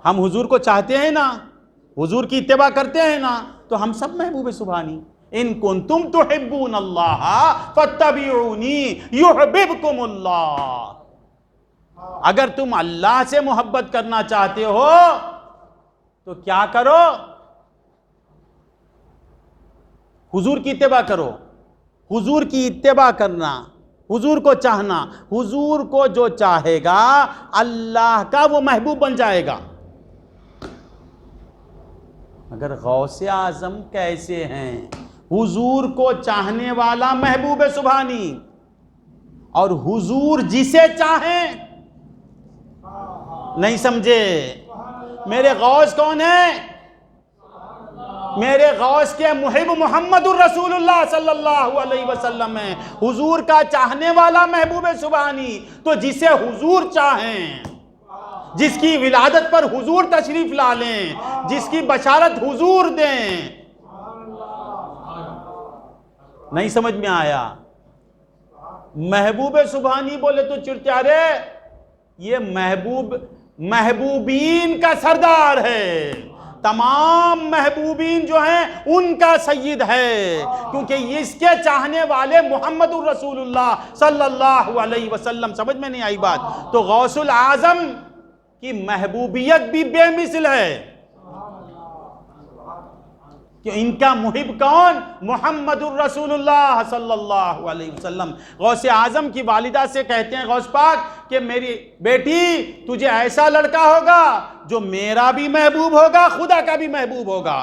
ہم حضور کو چاہتے ہیں نا، حضور کی اتباع کرتے ہیں نا، تو ہم سب محبوب سبحانی۔ ان کنتم تحبون اللہ فاتبعونی یحببکم اللہ، اگر تم اللہ سے محبت کرنا چاہتے ہو تو کیا کرو؟ حضور کی اتباع کرو۔ حضور کی اتباع کرنا، حضور کو چاہنا، حضور کو جو چاہے گا اللہ کا وہ محبوب بن جائے گا۔ مگر غوث اعظم کیسے ہیں؟ حضور کو چاہنے والا محبوب سبحانی، اور حضور جسے چاہیں، نہیں سمجھے؟ میرے غوث کون ہے؟ میرے غوث کے محب محمد الرسول اللہ صلی اللہ علیہ وسلم ہے۔ حضور کا چاہنے والا محبوب سبحانی، تو جسے حضور چاہیں، جس کی ولادت پر حضور تشریف لا لیں، جس کی بشارت حضور دیں، نہیں سمجھ میں آیا؟ محبوب سبحانی بولے تو چڑتے، ارے یہ محبوبین کا سردار ہے، تمام محبوبین جو ہیں ان کا سید ہے، کیونکہ اس کے چاہنے والے محمد الرسول اللہ صلی اللہ علیہ وسلم۔ سمجھ میں نہیں آئی بات؟ تو غوث الاعظم کی محبوبیت بھی بے مثل ہے، کہ ان کا محب کون؟ محمد الرسول اللہ صلی اللہ علیہ وسلم۔ غوث اعظم کی والدہ سے کہتے ہیں غوث پاک کہ میری بیٹی تجھے ایسا لڑکا ہوگا جو میرا بھی محبوب ہوگا، خدا کا بھی محبوب ہوگا۔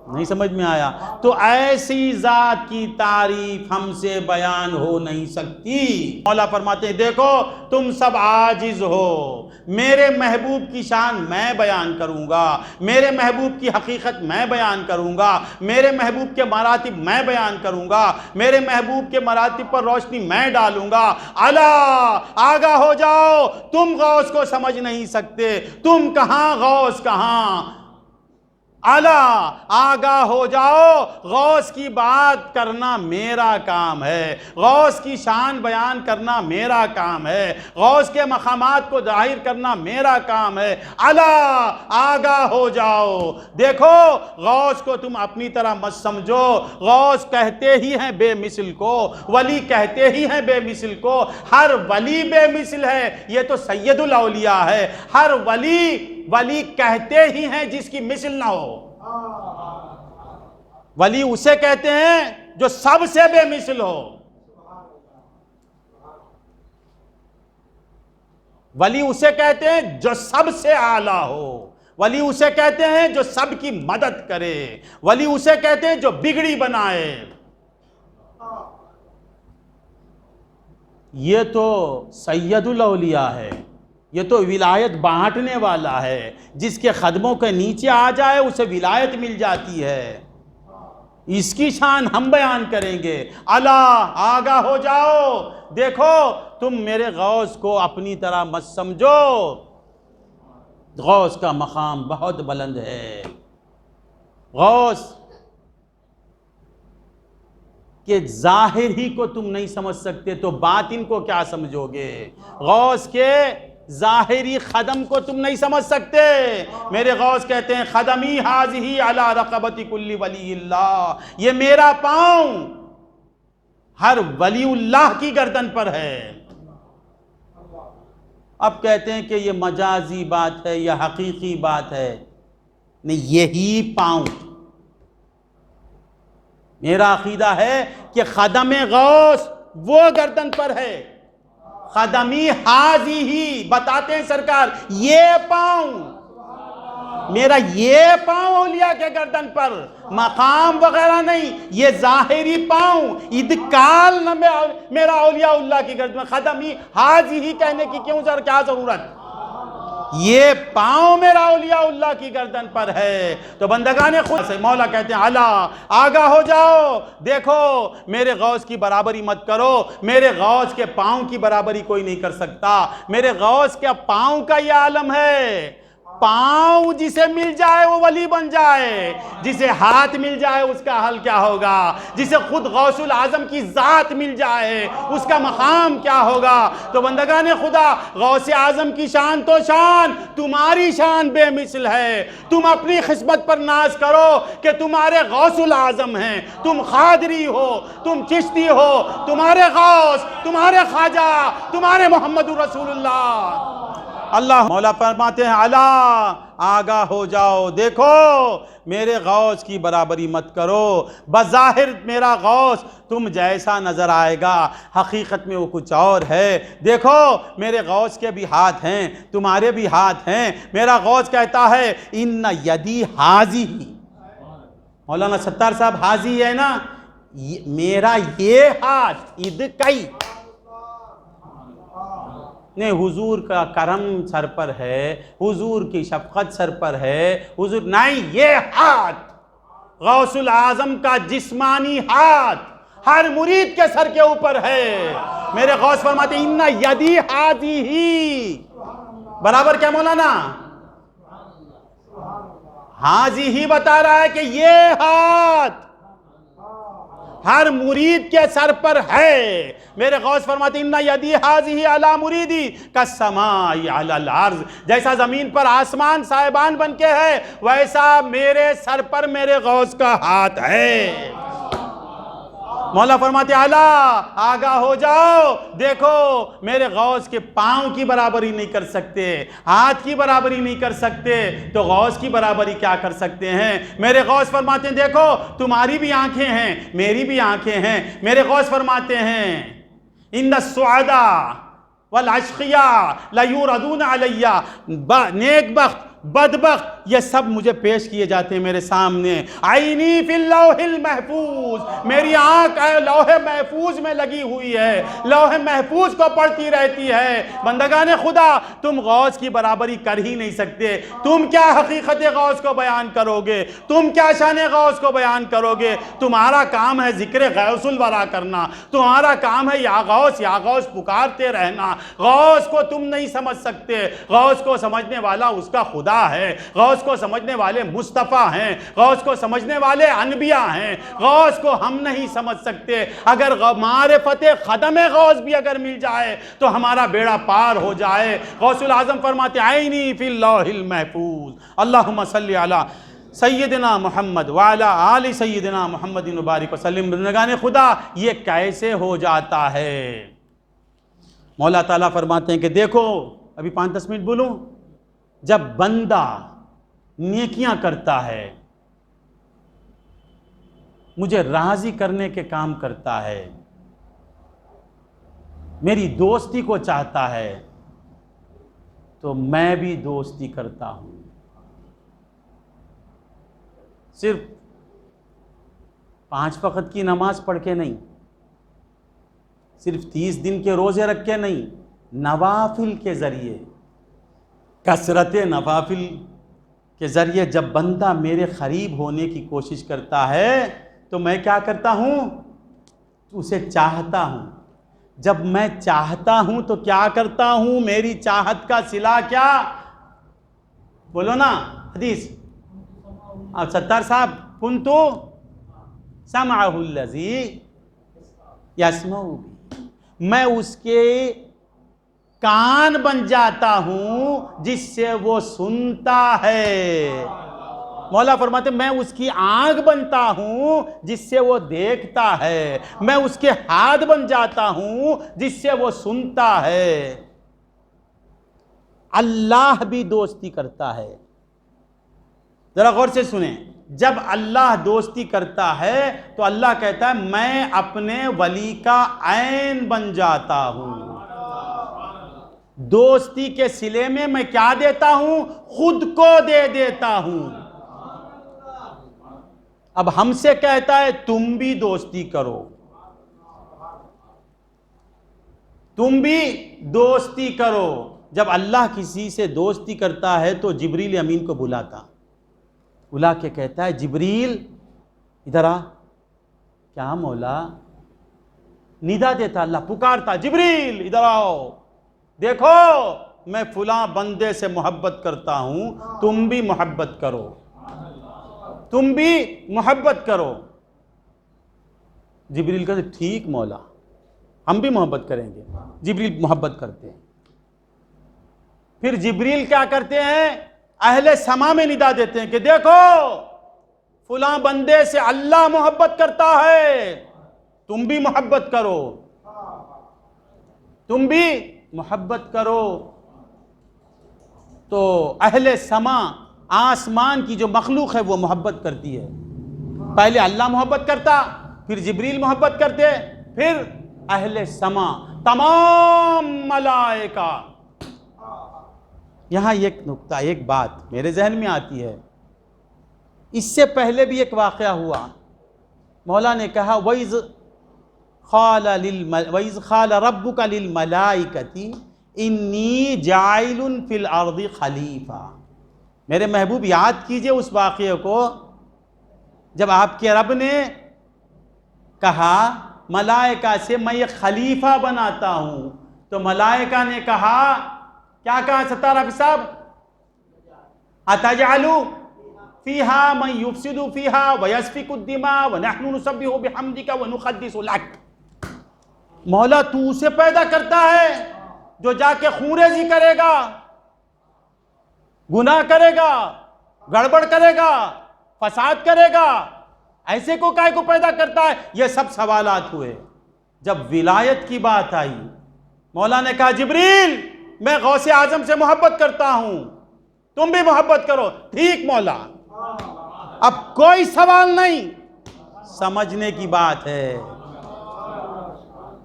نہیں سمجھ میں آیا؟ تو ایسی ذات کی تعریف ہم سے بیان ہو نہیں سکتی۔ مولا فرماتے ہیں دیکھو تم سب عاجز ہو، میرے محبوب کی شان میں بیان کروں گا، میرے محبوب کی حقیقت میں بیان کروں گا، میرے محبوب کے مراتب میں بیان کروں گا، میرے محبوب کے مراتب پر روشنی میں ڈالوں گا۔ الا آگاہ ہو جاؤ، تم غوث کو سمجھ نہیں سکتے، تم کہاں غوث کہاں۔ الا آگاہ ہو جاؤ، غوث کی بات کرنا میرا کام ہے، غوث کی شان بیان کرنا میرا کام ہے، غوث کے مقامات کو ظاہر کرنا میرا کام ہے۔ الا آگاہ ہو جاؤ، دیکھو غوث کو تم اپنی طرح مت سمجھو، غوث کہتے ہی ہیں بے مثل کو، ولی کہتے ہی ہیں بے مثل کو، ہر ولی بے مثل ہے، یہ تو سید الاولیاء ہے، ہر ولی کہتے ہی ہیں جس کی مثل نہ ہو۔ ولی اسے کہتے ہیں جو سب سے بے مثل ہو، ولی اسے کہتے ہیں جو سب سے اعلیٰ ہو، ولی اسے کہتے ہیں جو سب کی مدد کرے، ولی اسے کہتے ہیں جو بگڑی بنائے۔ یہ تو سید الاولیاء ہے، یہ تو ولایت بانٹنے والا ہے، جس کے قدموں کے نیچے آ جائے اسے ولایت مل جاتی ہے، اس کی شان ہم بیان کریں گے۔ الا آگاہ ہو جاؤ، دیکھو تم میرے غوث کو اپنی طرح مت سمجھو، غوث کا مقام بہت بلند ہے، غوث کہ ظاہر ہی کو تم نہیں سمجھ سکتے تو باطن کو کیا سمجھو گے، غوث کے ظاہری قدم کو تم نہیں سمجھ سکتے۔ میرے غوث کہتے ہیں قدمی ہاذہی علی رقبۃ کل ولی اللہ، یہ میرا پاؤں ہر ولی اللہ کی گردن پر ہے۔ اب کہتے ہیں کہ یہ مجازی بات ہے یا حقیقی بات ہے، نہیں، یہی پاؤں، میرا عقیدہ ہے کہ قدم غوث وہ گردن پر ہے، قدمی ہاذہی بتاتے ہیں سرکار، یہ پاؤں میرا، یہ پاؤں اولیاء کے گردن پر، مقام وغیرہ نہیں، یہ ظاہری پاؤں، ادکال نہ میرا اولیاء اللہ کی گردن میں، قدمی ہاذہی کہنے کی کیا ضرورت، یہ پاؤں میرا اولیاء اللہ کی گردن پر ہے۔ تو بندگان خود سے مولا کہتے ہیں الا آگاہ ہو جاؤ، دیکھو میرے غوث کی برابری مت کرو، میرے غوث کے پاؤں کی برابری کوئی نہیں کر سکتا، میرے غوث کے پاؤں کا یہ عالم ہے، پاؤں جسے مل جائے وہ ولی بن جائے، جسے ہاتھ مل جائے اس کا حل کیا ہوگا، جسے خود غوث العظم کی ذات مل جائے اس کا مقام کیا ہوگا۔ تو بندگان خدا، غوث اعظم کی شان تو شان، تمہاری شان بے مثل ہے، تم اپنی قسمت پر ناز کرو کہ تمہارے غوث العظم ہیں، تم قادری ہو، تم چشتی ہو، تمہارے غوث، تمہارے خواجہ، تمہارے محمد رسول اللہ۔ اللہ مولا فرماتے ہیں الا آگاہ ہو جاؤ، دیکھو میرے غوث کی برابری مت کرو، بظاہر میرا غوث تم جیسا نظر آئے گا، حقیقت میں وہ کچھ اور ہے۔ دیکھو میرے غوث کے بھی ہاتھ ہیں، تمہارے بھی ہاتھ ہیں، میرا غوث کہتا ہے ان یدی ہاذہی، مولانا ستار صاحب حاضی ہے نا، میرا یہ ہاتھ ادکئی، نہیں، حضور کا کرم سر پر ہے، حضور کی شفقت سر پر ہے، حضور نہیں، یہ ہاتھ غوث العظم کا جسمانی ہاتھ ہر مرید کے سر کے اوپر ہے۔ میرے غوث فرماتے ہیں ان یدی ہاذہی، برابر کیا مولانا، ہاذہی بتا رہا ہے کہ یہ ہاتھ ہر مرید کے سر پر ہے۔ میرے غوث فرماتے ہیں ان یدی ہاذہی علی مریدی کالسماء علی الارض، جیسا زمین پر آسمان سائبان بن کے ہے ویسا میرے سر پر میرے غوث کا ہاتھ ہے۔ مولا فرماتے ہیں الا آگاہ ہو جاؤ، دیکھو میرے غوث کے پاؤں کی برابری نہیں کر سکتے، ہاتھ کی برابری نہیں کر سکتے، تو غوث کی برابری کیا کر سکتے ہیں۔ میرے غوث فرماتے ہیں دیکھو تمہاری بھی آنکھیں ہیں، میری بھی آنکھیں ہیں۔ میرے غوث فرماتے ہیں ان السعداء والاشقیاء لیوردون علی، نیک بخت بدبخت یہ سب مجھے پیش کیے جاتے ہیں میرے سامنے، عینی فی اللوح المحفوظ، میری آنکھ لوح محفوظ میں لگی ہوئی ہے، لوح محفوظ کو پڑھتی رہتی ہے۔ بندگان خدا تم غوث کی برابری کر ہی نہیں سکتے، تم کیا حقیقت غوث کو بیان کرو گے، تم کیا شان غوث کو بیان کرو گے۔ تمہارا کام ہے ذکر غوث الورا کرنا، تمہارا کام ہے یا غوث پکارتے رہنا۔ غوث کو تم نہیں سمجھ سکتے، غوث کو سمجھنے والا اس کا خدا ہے، غوث غوث کو سمجھنے والے مصطفیٰ ہیں، غوث کو سمجھنے والے انبیاء ہیں، غوث کو ہم نہیں سمجھ سکتے۔ اگر معرفت خدم غوث بھی اگر مل جائے تو ہمارا بیڑا پار ہو جائے۔ غوث العظم فرماتے عینی فی اللوح المحفوظ، اللہم صلی علی سیدنا محمد وعلی آل سیدنا محمد مبارک وسلم۔ بندگان خدا یہ کیسے ہو جاتا ہے؟ مولا تعالیٰ فرماتے ہیں کہ دیکھو، ابھی 5-10 منٹ بولوں، جب بندہ نیکیاں کرتا ہے، مجھے راضی کرنے کے کام کرتا ہے، میری دوستی کو چاہتا ہے، تو میں بھی دوستی کرتا ہوں۔ صرف 5 وقت کی نماز پڑھ کے نہیں، صرف 30 دن کے روزے رکھ کے نہیں، نوافل کے ذریعے، کثرت نوافل کے ذریعے جب بندہ میرے قریب ہونے کی کوشش کرتا ہے تو میں کیا کرتا ہوں؟ اسے چاہتا ہوں۔ جب میں چاہتا ہوں تو کیا کرتا ہوں؟ میری چاہت کا صلہ کیا؟ بولو نا حدیث۔ اب ستار صاحب، کنتو سمعہ الذی یسمع بہ، میں اس کے کان بن جاتا ہوں جس سے وہ سنتا ہے۔ مولا فرماتے میں اس کی آنکھ بنتا ہوں جس سے وہ دیکھتا ہے، میں اس کے ہاتھ بن جاتا ہوں جس سے وہ سنتا ہے۔ اللہ بھی دوستی کرتا ہے۔ ذرا غور سے سنیں، جب اللہ دوستی کرتا ہے تو اللہ کہتا ہے میں اپنے ولی کا عین بن جاتا ہوں۔ دوستی کے صلے میں میں کیا دیتا ہوں؟ خود کو دے دیتا ہوں۔ اب ہم سے کہتا ہے تم بھی دوستی کرو، تم بھی دوستی کرو۔ جب اللہ کسی سے دوستی کرتا ہے تو جبریل امین کو بلاتا، بلا کے کہتا ہے جبریل ادھر آ۔ کیا مولا؟ ندا دیتا اللہ، پکارتا جبریل ادھر آؤ، دیکھو میں فلاں بندے سے محبت کرتا ہوں، تم بھی محبت کرو، تم بھی محبت کرو۔ جبریل کہتے ٹھیک مولا، ہم بھی محبت کریں گے۔ جبریل محبت کرتے ہیں۔ پھر جبریل کیا کرتے ہیں؟ اہل سما میں ندا دیتے ہیں کہ دیکھو فلاں بندے سے اللہ محبت کرتا ہے، تم بھی محبت کرو، تم بھی محبت کرو۔ تو اہل سما، آسمان کی جو مخلوق ہے وہ محبت کرتی ہے۔ پہلے اللہ محبت کرتا، پھر جبریل محبت کرتے، پھر اہل سما، تمام ملائکہ۔ یہاں ایک نکتہ، ایک بات میرے ذہن میں آتی ہے، اس سے پہلے بھی ایک واقعہ ہوا۔ مولا نے کہا وَإِذْ قَالَ رَبُّكَ لِلْمَلَائِكَةِ إِنِّي جَاعِلٌ فِي الْأَرْضِ خَلِيفَةً۔ میرے محبوب یاد کیجئے اس واقعے کو، جب آپ کے رب نے کہا ملائکہ سے میں ایک خلیفہ بناتا ہوں، تو ملائکہ نے کہا، کیا کہا ستار حافظ صاحب؟ اَتَجْعَلُ فِيهَا مَنْ يُفْسِدُ فِيهَا وَيَسْفِكُ الدِّمَاءَ وَنَحْنُ نُسَبِّحُ بِحَمْدِكَ وَنُقَدِّسُ لَكَ۔ مولا تو اسے پیدا کرتا ہے جو جا کے خون ریزی کرے گا، گناہ کرے گا، گڑبڑ کرے گا، فساد کرے گا، ایسے کو کائے کو پیدا کرتا ہے؟ یہ سب سوالات ہوئے۔ جب ولایت کی بات آئی، مولا نے کہا جبریل میں غوث اعظم سے محبت کرتا ہوں، تم بھی محبت کرو۔ ٹھیک مولا، اب کوئی سوال نہیں، سمجھنے کی بات ہے۔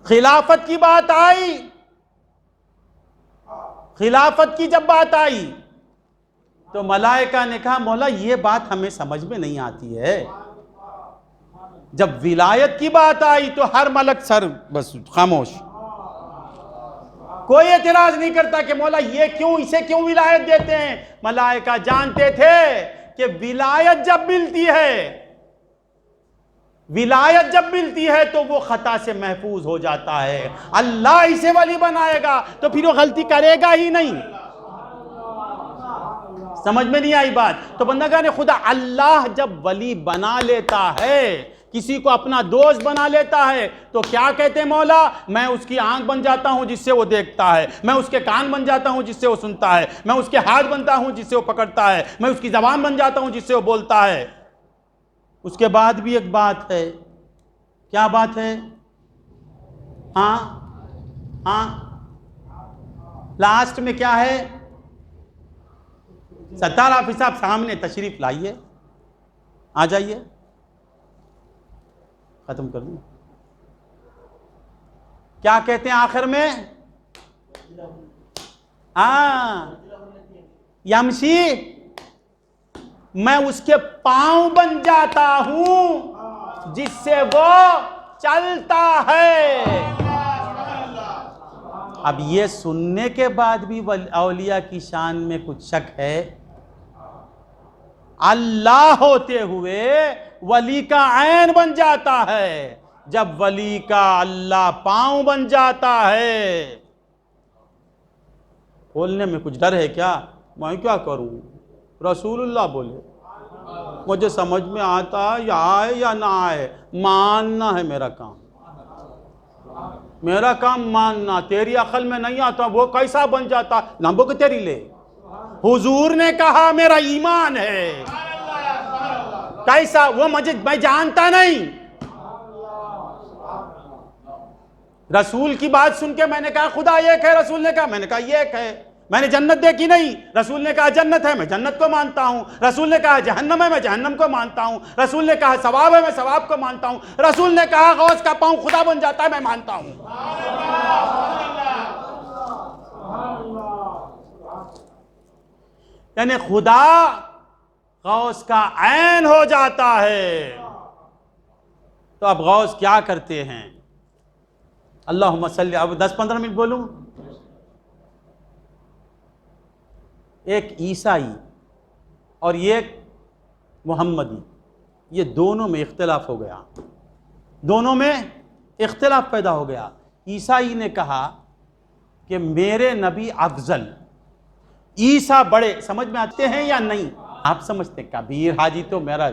خلافت کی بات آئی، خلافت کی جب بات آئی تو ملائکہ نے کہا مولا یہ بات ہمیں سمجھ میں نہیں آتی ہے۔ جب ولایت کی بات آئی تو ہر ملک سر بس خاموش، کوئی اعتراض نہیں کرتا کہ مولا یہ کیوں، اسے کیوں ولایت دیتے ہیں۔ ملائکہ جانتے تھے کہ ولایت جب ملتی ہے، ولایت جب ملتی ہے تو وہ خطا سے محفوظ ہو جاتا ہے۔ اللہ اسے ولی بنائے گا تو پھر وہ غلطی کرے گا ہی نہیں۔ سمجھ میں نہیں آئی بات؟ تو بندگان خدا اللہ جب ولی بنا لیتا ہے، کسی کو اپنا دوست بنا لیتا ہے، تو کیا کہتے ہیں مولا؟ میں اس کی آنکھ بن جاتا ہوں جس سے وہ دیکھتا ہے، میں اس کے کان بن جاتا ہوں جس سے وہ سنتا ہے، میں اس کے ہاتھ بنتا ہوں جس سے وہ پکڑتا ہے، میں اس کی زبان بن جاتا ہوں جس سے وہ بولتا ہے۔ اس کے بعد بھی ایک بات ہے، کیا بات ہے؟ ہاں لاسٹ میں کیا ہے؟ ستار حافظ صاحب سامنے تشریف لائیے، آ جائیے، ختم کر دوں۔ کیا کہتے ہیں آخر میں؟ یمشی، میں اس کے پاؤں بن جاتا ہوں جس سے وہ چلتا ہے۔ اب یہ سننے کے بعد بھی اولیاء کی شان میں کچھ شک ہے؟ اللہ ہوتے ہوئے ولی کا عین بن جاتا ہے، جب ولی کا اللہ پاؤں بن جاتا ہے۔ بولنے میں کچھ ڈر ہے کیا؟ میں کیا کروں؟ رسول اللہ بولے، مجھے سمجھ میں آتا یا آئے یا نہ آئے، ماننا ہے میرا کام، میرا کام ماننا۔ تیری عقل میں نہیں آتا وہ کیسا بن جاتا، نمبو کہ تیری لے۔ حضور نے کہا میرا ایمان ہے، کیسا وہ مجھے میں جانتا نہیں۔ رسول کی بات سن کے میں نے کہا خدا ایک ہے، رسول نے کہا، میں نے کہا یہ ایک ہے۔ میں نے جنت دیکھی نہیں، رسول نے کہا جنت ہے، میں جنت کو مانتا ہوں۔ رسول نے کہا جہنم ہے، میں جہنم کو مانتا ہوں۔ رسول نے کہا ثواب ہے، میں ثواب کو مانتا ہوں۔ رسول نے کہا غوث کا پاؤں خدا بن جاتا ہے، میں مانتا ہوں۔ یعنی خدا غوث کا عین ہو جاتا ہے۔ تو اب غوث کیا کرتے ہیں؟ اللہم صلی، اب 10-15 منٹ بولوں۔ ایک عیسائی اور ایک محمدی، یہ دونوں میں اختلاف ہو گیا، دونوں میں اختلاف پیدا ہو گیا۔ عیسائی نے کہا کہ میرے نبی افضل، عیسیٰ بڑے، سمجھ میں آتے ہیں یا نہیں؟ آپ سمجھتے ہیں کبیر حاجی تو میرا،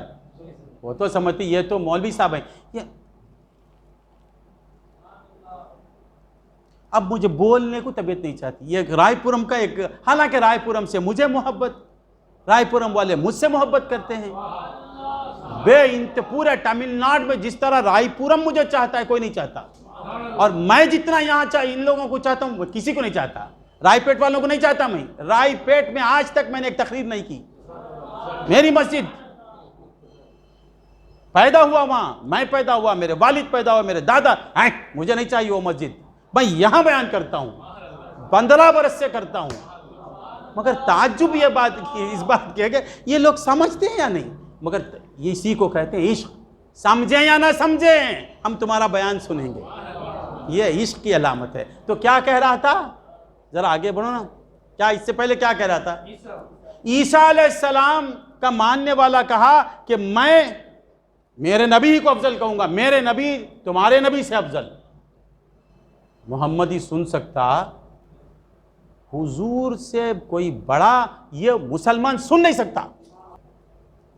وہ تو سمجھتے یہ تو مولوی صاحب ہیں۔ اب مجھے بولنے کو طبیعت نہیں چاہتی، یہ رائے پورم کا ایک، حالانکہ رائے پورم سے مجھے محبت، رائے پورم والے مجھ سے محبت کرتے ہیں بے انت، پورے تمل ناڈ میں جس طرح رائے پورم مجھے چاہتا ہے کوئی نہیں چاہتا، اور میں جتنا یہاں ان لوگوں کو چاہتا ہوں وہ کسی کو نہیں چاہتا، رائے پیٹ والوں کو نہیں چاہتا میں۔ رائے پیٹ میں آج تک میں نے ایک تقریر نہیں کی، میری مسجد پیدا ہوا وہاں، میں پیدا ہوا، میرے والد پیدا ہوا، میرے دادا، مجھے نہیں چاہیے وہ مسجد، میں یہاں بیان کرتا ہوں، 15 برس سے کرتا ہوں۔ مگر تعجب یہ بات کی، اس بات کی کہ یہ لوگ سمجھتے ہیں یا نہیں؟ مگر اسی کو کہتے ہیں عشق، سمجھیں یا نہ سمجھیں ہم تمہارا بیان سنیں گے، یہ عشق کی علامت ہے۔ تو کیا کہہ رہا تھا؟ ذرا آگے بڑھو نا، کیا اس سے پہلے کیا کہہ رہا تھا؟ عیسیٰ علیہ السلام کا ماننے والا کہا کہ میں میرے نبی کو افضل کہوں گا، میرے نبی تمہارے نبی سے افضل۔ محمدی سن سکتا حضور سے کوئی بڑا، یہ مسلمان سن نہیں سکتا،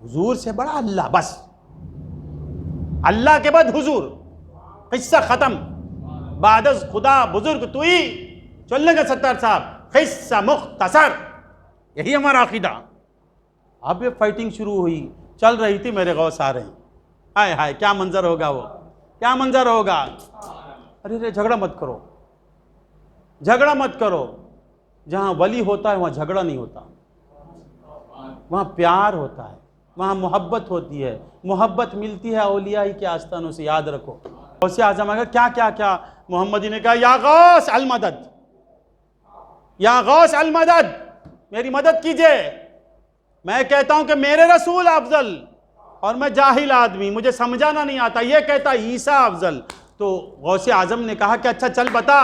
حضور سے بڑا اللہ، بس اللہ کے بعد حضور، قصہ ختم، بعد از خدا بزرگ توئی، چلنے کا ستار صاحب، قصہ مختصر، یہی ہمارا عقیدہ۔ اب یہ فائٹنگ شروع ہوئی، چل رہی تھی، میرے غوث آ رہے ہیں، ہائے ہائے کیا منظر ہوگا، وہ کیا منظر ہوگا۔ ارے جھگڑا مت کرو، جھگڑا مت کرو، جہاں ولی ہوتا ہے وہاں جھگڑا نہیں ہوتا، وہاں پیار ہوتا ہے، وہاں محبت ہوتی ہے، محبت ملتی ہے اولیاء کے آستانوں سے، یاد رکھو۔ غوث اعظم اگر کیا محمدی نے کہا یا غوث المدد، یا غوث المدد، میری مدد کیجئے، میں کہتا ہوں کہ میرے رسول افضل، اور میں جاہل آدمی، مجھے سمجھانا نہیں آتا، یہ کہتا عیسیٰ افضل۔ تو غوث اعظم نے کہا کہ اچھا چل بتا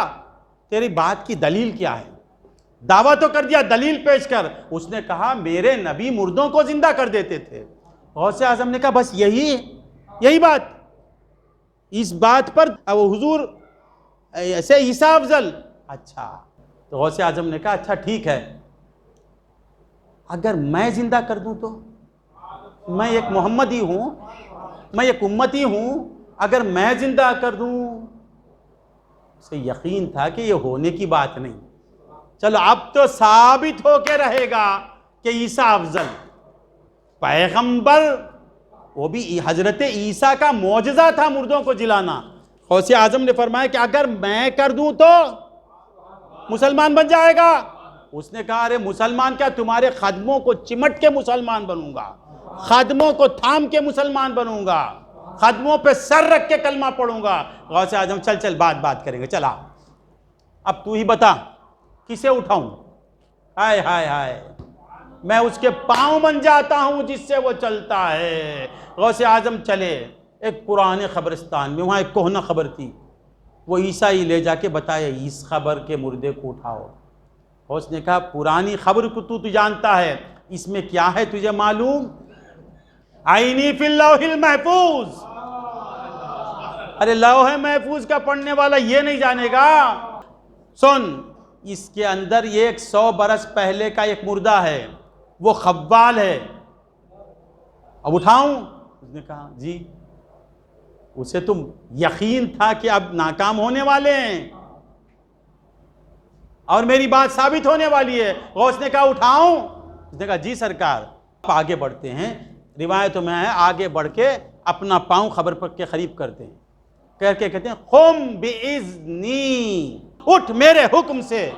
تیری بات کی دلیل کیا ہے، دعویٰ تو کر دیا، دلیل پیش کر۔ اس نے کہا میرے نبی مردوں کو زندہ کر دیتے تھے۔ غوث اعظم نے کہا بس یہی بات، اس بات پر حضور ایسے عیسیٰ افضل، اچھا۔ تو غوث اعظم نے کہا اچھا ٹھیک ہے، اگر میں زندہ کر دوں تو؟ میں ایک محمدی ہوں، میں ایک امتی ہوں، اگر میں زندہ کر دوں؟ اسے یقین تھا کہ یہ ہونے کی بات نہیں۔ چلو اب تو ثابت ہو کے رہے گا کہ عیسیٰ افضل پیغمبر، وہ بھی حضرت عیسیٰ کا معجزہ تھا مردوں کو جلانا۔ غوث اعظم نے فرمایا کہ اگر میں کر دوں تو مسلمان بن جائے گا۔ اس نے کہا ارے مسلمان کیا، تمہارے خادموں کو چمٹ کے مسلمان بنوں گا، خادموں کو تھام کے مسلمان بنوں گا، خادموں پہ سر رکھ کے کلمہ پڑھوں گا۔ غوث اعظم چل بات کریں گے، چلا اب تو ہی بتا کسے اٹھاؤں؟ ہائے ہائے ہائے، میں اس کے پاؤں بن جاتا ہوں جس سے وہ چلتا ہے۔ غوث اعظم چلے ایک پرانے قبرستان میں، وہاں ایک کہنہ قبر تھی، وہ عیسائی لے جا کے بتایا اس قبر کے مردے کو اٹھاؤ۔ غوث نے کہا پرانی خبر کو تو جانتا ہے، اس میں کیا ہے تجھے معلوم؟ عینی فی اللوح المحفوظ۔ ارے لوح محفوظ کا پڑھنے والا یہ نہیں جانے گا؟ سن، اس کے اندر یہ 100 برس پہلے کا ایک مردہ ہے، وہ خوال ہے، اب اٹھاؤں؟ اس نے کہا جی۔ اسے تم یقین تھا کہ اب ناکام ہونے والے ہیں اور میری بات ثابت ہونے والی ہے۔ غوث نے کہا اٹھاؤں؟ اس نے کہا جی سرکار۔ آگے بڑھتے ہیں، روایتوں میں ہے آگے بڑھ کے اپنا پاؤں خبر پر کے قریب کرتے ہیں، کہہ کے کہتے ہیں قم بِإِذْنِی، اٹھ میرے حکم سے۔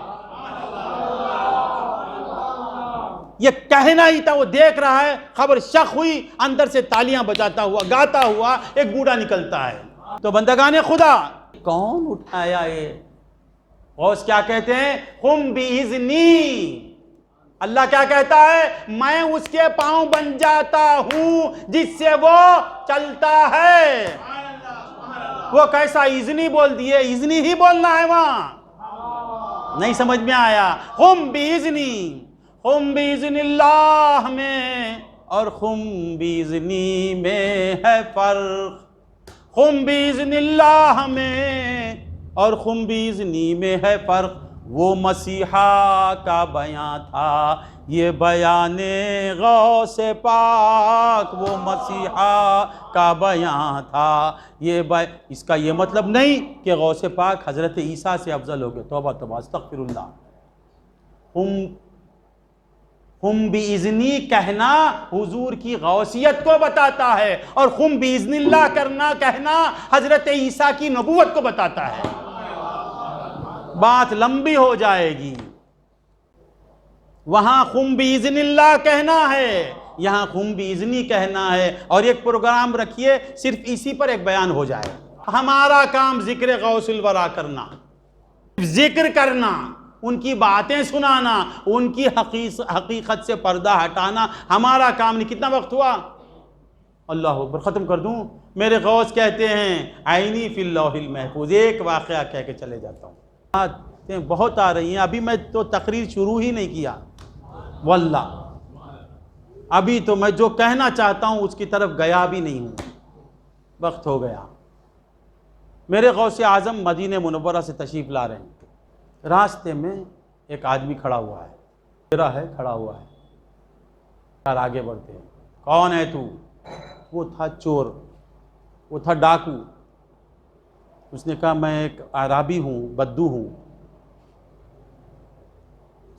یہ کہنا ہی تھا، وہ دیکھ رہا ہے خبر شق ہوئی، اندر سے تالیاں بجاتا ہوا گاتا ہوا ایک بوڑھا نکلتا ہے۔ تو بندگان خدا کون اٹھایا یہ؟ غوث کیا کہتے ہیں؟ قم بِإِذْنِی۔ اللہ کیا کہتا ہے؟ میں اس کے پاؤں بن جاتا ہوں جس سے وہ چلتا ہے۔ وہ کیسا اذنی بول دیے، اذنی ہی بولنا ہے وہاں، نہیں سمجھ میں آیا؟ قم بِإِذْنِی، قم بِإِذْنِ اللہ میں اور قم بِإِذْنِی میں ہے فرق۔ قم بِإِذْنِ اللہ میں اور قم بِإِذْنِی میں ہے فرق۔ وہ مسیحا کا بیان تھا، یہ بیان غوث پاک۔ وہ مسیحا کا بیان تھا، اس کا یہ مطلب نہیں کہ غوث پاک حضرت عیسیٰ سے افضل ہو گئے، توبہ توبہ استغفر اللہ۔ قم بِإِذْنِی کہنا حضور کی غوثیت کو بتاتا ہے، اور قم بِإِذْنِ اللہ کہنا حضرت عیسیٰ کی نبوت کو بتاتا ہے۔ بات لمبی ہو جائے گی۔ وہاں قم بِإِذْنِ اللہ کہنا ہے، یہاں قم بِإِذْنِی کہنا ہے، اور ایک پروگرام رکھیے صرف اسی پر ایک بیان ہو جائے۔ ہمارا کام ذکر غوث الورا کرنا، ذکر کرنا، ان کی باتیں سنانا، ان کی حقیقت سے پردہ ہٹانا ہمارا کام نہیں۔ کتنا وقت ہوا؟ اللہ اکبر، ختم کر دوں؟ میرے غوث کہتے ہیں عینی فی اللوح المحفوظ۔ ایک واقعہ کہہ کے چلے جاتا ہوں، باتیں بہت آ رہی ہیں، ابھی میں تو تقریر شروع ہی نہیں کیا، واللہ ابھی تو میں جو کہنا چاہتا ہوں اس کی طرف گیا بھی نہیں ہوں، وقت ہو گیا۔ میرے غوث اعظم مدینہ منورہ سے تشریف لا رہے ہیں، راستے میں ایک آدمی کھڑا ہوا ہے، میرا ہے کھڑا ہوا ہے، یار آگے بڑھتے ہیں۔ کون ہے تو؟ وہ تھا چور، وہ تھا ڈاکو۔ اس نے کہا میں ایک اعرابی ہوں، بدو ہوں۔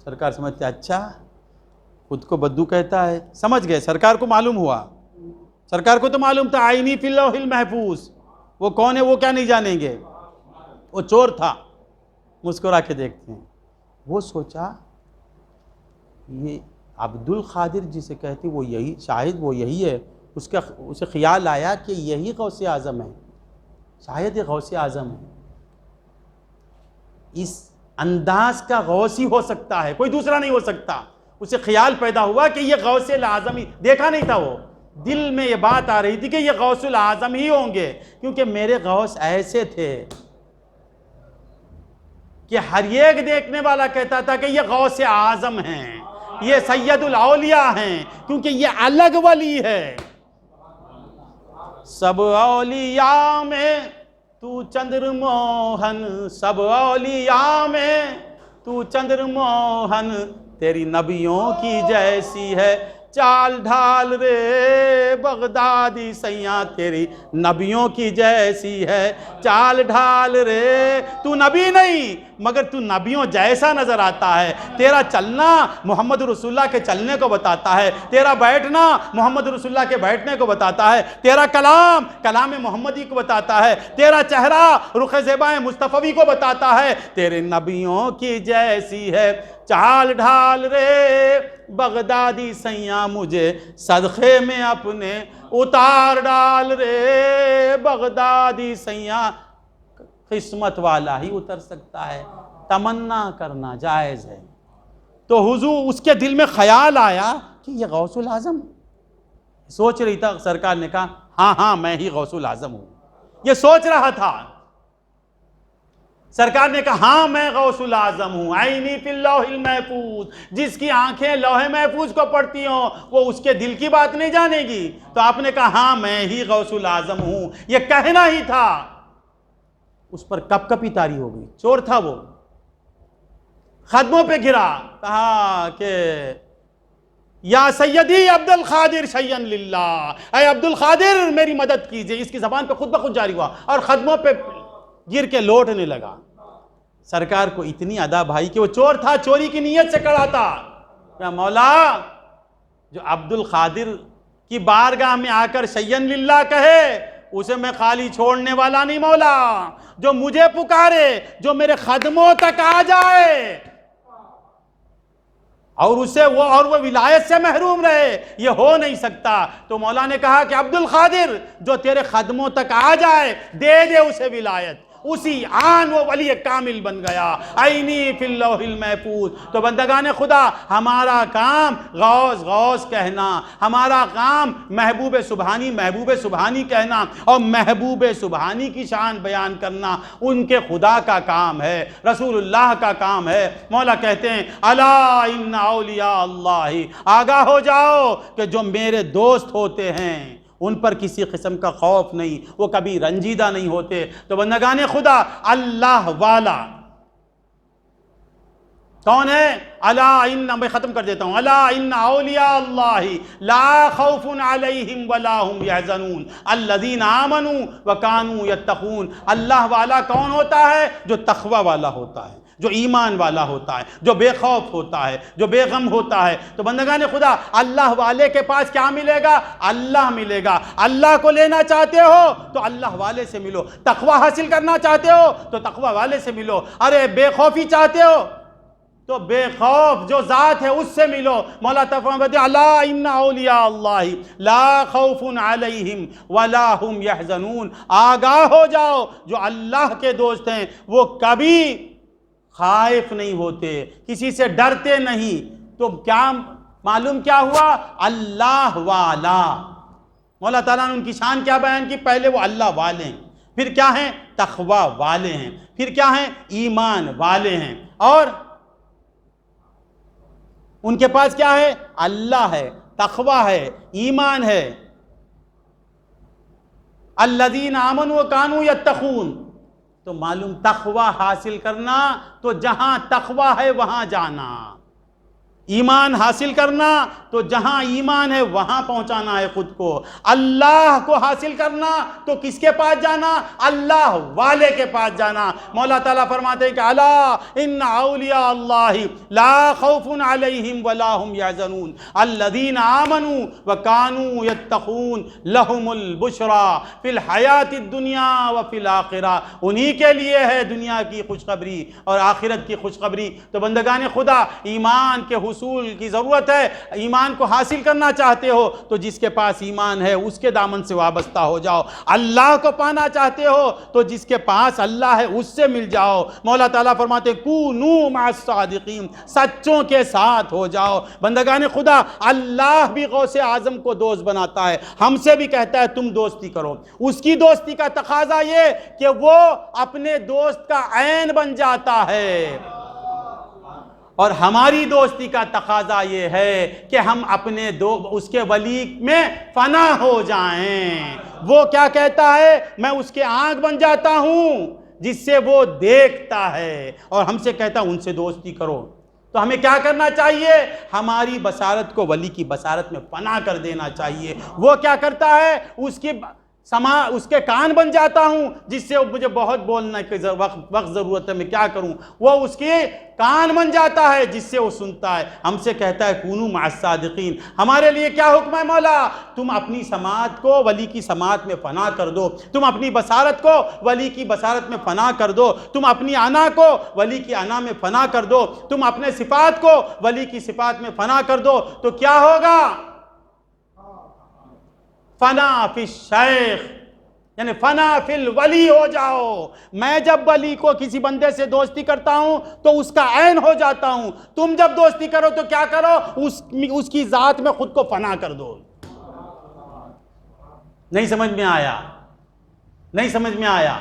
سرکار سمجھتے اچھا خود کو بدو کہتا ہے، سمجھ گئے، سرکار کو معلوم ہوا، سرکار کو تو معلوم تھا عینی فی اللوح المحفوظ، وہ کون ہے وہ کیا نہیں جانیں گے، وہ چور تھا۔ مسکرا کے دیکھتے ہیں، وہ سوچا یہ عبد القادر جسے کہتے وہ یہی، شاید وہ یہی ہے۔ اسے خیال آیا کہ یہی غوث اعظم ہے، شاید یہ غوث اعظم ہے، اس انداز کا غوث ہی ہو سکتا ہے، کوئی دوسرا نہیں ہو سکتا۔ اسے خیال پیدا ہوا کہ یہ غوث اعظم ہی، دیکھا نہیں تھا وہ، دل میں یہ بات آ رہی تھی کہ یہ غوث اعظم ہی ہوں گے، کیونکہ میرے غوث ایسے تھے کہ ہر ایک دیکھنے والا کہتا تھا کہ یہ غوث اعظم ہیں، یہ سید الاولیاء ہیں، کیونکہ یہ الگ ولی ہے۔ سب اولیاء میں تو چندر موہن، سب اولیاء میں تو چندر موہن، تیری نبیوں کی جیسی ہے چال ڈھال رے بغدادی سیاں، تیری نبیوں کی جیسی ہے چال ڈھال رے۔ تو نبی نہیں مگر تو نبیوں جیسا نظر آتا ہے، تیرا چلنا محمد رسول اللہ کے چلنے کو بتاتا ہے، تیرا بیٹھنا محمد رسول اللہ کے بیٹھنے کو بتاتا ہے، تیرا کلام کلام محمدی کو بتاتا ہے، تیرا چہرہ رخ زیبائے مصطفی کو بتاتا ہے، تیرے نبیوں کی جیسی ہے چال ڈھال رے بغدادی سیاں، مجھے صدقے میں اپنے اتار ڈال رے بغدادی سیاں۔ قسمت والا ہی اتر سکتا ہے، تمنا کرنا جائز ہے۔ تو حضور اس کے دل میں خیال آیا کہ یہ غوث العظم سوچ رہی تھا، سرکار نے کہا ہاں میں ہی غوث العظم ہوں، یہ سوچ رہا تھا۔ سرکار نے کہا ہاں میں غوث العظم ہوں، عینی فی اللوح المحفوظ، جس کی آنکھیں لوح محفوظ کو پڑھتی ہوں وہ اس کے دل کی بات نہیں جانے گی۔ تو آپ نے کہا ہاں میں ہی غوث العظم ہوں، یہ کہنا ہی تھا۔ اس پر کپ کپی طاری ہو گئی، چور تھا وہ، قدموں پہ گرا، کہا کہ یا سیدی عبد القادر شیئا للہ، اے عبد القادر میری مدد کیجئے۔ اس کی زبان پہ خود بخود جاری ہوا اور قدموں پہ گر کے لوٹنے لگا۔ سرکار کو اتنی ادا بھائی کہ وہ چور تھا، چوری کی نیت سے کڑا تھا، کہ مولا جو عبد القادر کی بارگاہ میں آ کر شیئا للہ کہے اسے میں خالی چھوڑنے والا نہیں مولا، جو مجھے پکارے، جو میرے قدموں تک آ جائے اور وہ ولایت سے محروم رہے، یہ ہو نہیں سکتا۔ تو مولا نے کہا کہ عبد القادر جو تیرے قدموں تک آ جائے دے دے اسے ولایت، اسی آن وہ ولی کامل بن گیا، عینی فی اللوح المحفوظ۔ تو بندگان خدا، ہمارا کام غوث غوث کہنا، ہمارا کام محبوب سبحانی کہنا اور محبوب سبحانی کی شان بیان کرنا ان کے خدا کا کام ہے، رسول اللہ کا کام ہے۔ مولا کہتے ہیں الا ان اولیاء اللہ، آگاہ ہو جاؤ کہ جو میرے دوست ہوتے ہیں ان پر کسی قسم کا خوف نہیں، وہ کبھی رنجیدہ نہیں ہوتے۔ تو بندگان خدا، اللہ والا کون ہے؟ الا ان، میں ختم کر دیتا ہوں، الا ان اولیاء اللہ لا خوف علیہم ولا هم یحزنون الذین آمنوا وکانوا یتقون۔ اللہ والا کون ہوتا ہے؟ جو تقوی والا ہوتا ہے، جو ایمان والا ہوتا ہے، جو بے خوف ہوتا ہے، جو بے غم ہوتا ہے۔ تو بندگان خدا، اللہ والے کے پاس کیا ملے گا؟ اللہ ملے گا۔ اللہ کو لینا چاہتے ہو تو اللہ والے سے ملو، تقوی حاصل کرنا چاہتے ہو تو تقوی والے سے ملو، ارے بے خوفی چاہتے ہو تو بے خوف جو ذات ہے اس سے ملو۔ مولا فرماتے ہیں الا ان اولیاء اللہ لا خوف علیہم ولا هم یحزنون، آگاہ ہو جاؤ جو اللہ کے دوست ہیں وہ کبھی خائف نہیں ہوتے، کسی سے ڈرتے نہیں۔ تو کیا معلوم کیا ہوا؟ اللہ والا۔ مولا تعالیٰ نے ان کی شان کیا بیان کی؟ پہلے وہ اللہ والے ہیں، پھر کیا ہیں؟ تقوی والے ہیں، پھر کیا ہیں؟ ایمان والے ہیں، اور ان کے پاس کیا ہے؟ اللہ ہے، تقوی ہے، ایمان ہے۔ الذین آمنوا وکانوا یتقون۔ تو معلوم تقوی حاصل کرنا تو جہاں تقوی ہے وہاں جانا، ایمان حاصل کرنا تو جہاں ایمان ہے وہاں پہنچانا ہے خود کو۔ اللہ کو حاصل کرنا تو کس کے پاس جانا؟ اللہ والے کے پاس جانا۔ مولا تعالیٰ فرماتے ہیں کہ الا ان اولیاء اللہ لا خوف علیہم ولا هم یحزنون الذین آمنوا وکانوا یتقون لهم البشری فی الحیات الدنیا وفی الآخرہ۔ انہی کے لیے ہے دنیا کی خوشخبری اور آخرت کی خوشخبری۔ تو بندگان خدا، ایمان کے حصول کی ضرورت ہے۔ ایمان کو حاصل کرنا چاہتے ہو تو جس کے پاس ایمان ہے اس کے دامن سے وابستہ ہو جاؤ۔ اللہ کو پانا چاہتے ہو تو جس کے پاس اللہ ہے اس سے مل جاؤ۔ مولا تعالیٰ فرماتے ہیں کونوا مع الصادقین، سچوں کے ساتھ ہو جاؤ۔ بندگان خدا، اللہ بھی غوث اعظم کو دوست بناتا ہے، ہم سے بھی کہتا ہے تم دوستی کرو۔ اس کی دوستی کا تقاضا یہ کہ وہ اپنے دوست کا عین بن جاتا ہے، اور ہماری دوستی کا تقاضا یہ ہے کہ ہم اپنے اس کے ولی میں فنا ہو جائیں۔ وہ کیا کہتا ہے؟ میں اس کے آنکھ بن جاتا ہوں جس سے وہ دیکھتا ہے، اور ہم سے کہتا ہے ان سے دوستی کرو۔ تو ہمیں کیا کرنا چاہیے؟ ہماری بصارت کو ولی کی بصارت میں فنا کر دینا چاہیے۔ وہ کیا کرتا ہے؟ اس کے کان بن جاتا ہوں، جس سے مجھے بہت بولنے کے وقت ضرورت ہے، میں کیا کروں؟ وہ اس کے کان بن جاتا ہے جس سے وہ سنتا ہے، ہم سے کہتا ہے کونوا مع الصادقین۔ ہمارے لیے کیا حکم ہے مولا؟ تم اپنی سماعت کو ولی کی سماعت میں فنا کر دو، تم اپنی بصارت کو ولی کی بصارت میں فنا کر دو، تم اپنی انا کو ولی کی انا میں فنا کر دو، تم اپنے صفات کو ولی کی صفات میں فنا کر دو، تو کیا ہوگا؟ فنا فی الشیخ، یعنی فنا فی الولی ہو جاؤ۔ میں جب ولی کو کسی بندے سے دوستی کرتا ہوں تو اس کا عین ہو جاتا ہوں، تم جب دوستی کرو تو کیا کرو؟ اس کی ذات میں خود کو فنا کر دو۔ نہیں سمجھ میں آیا؟ نہیں سمجھ میں آیا؟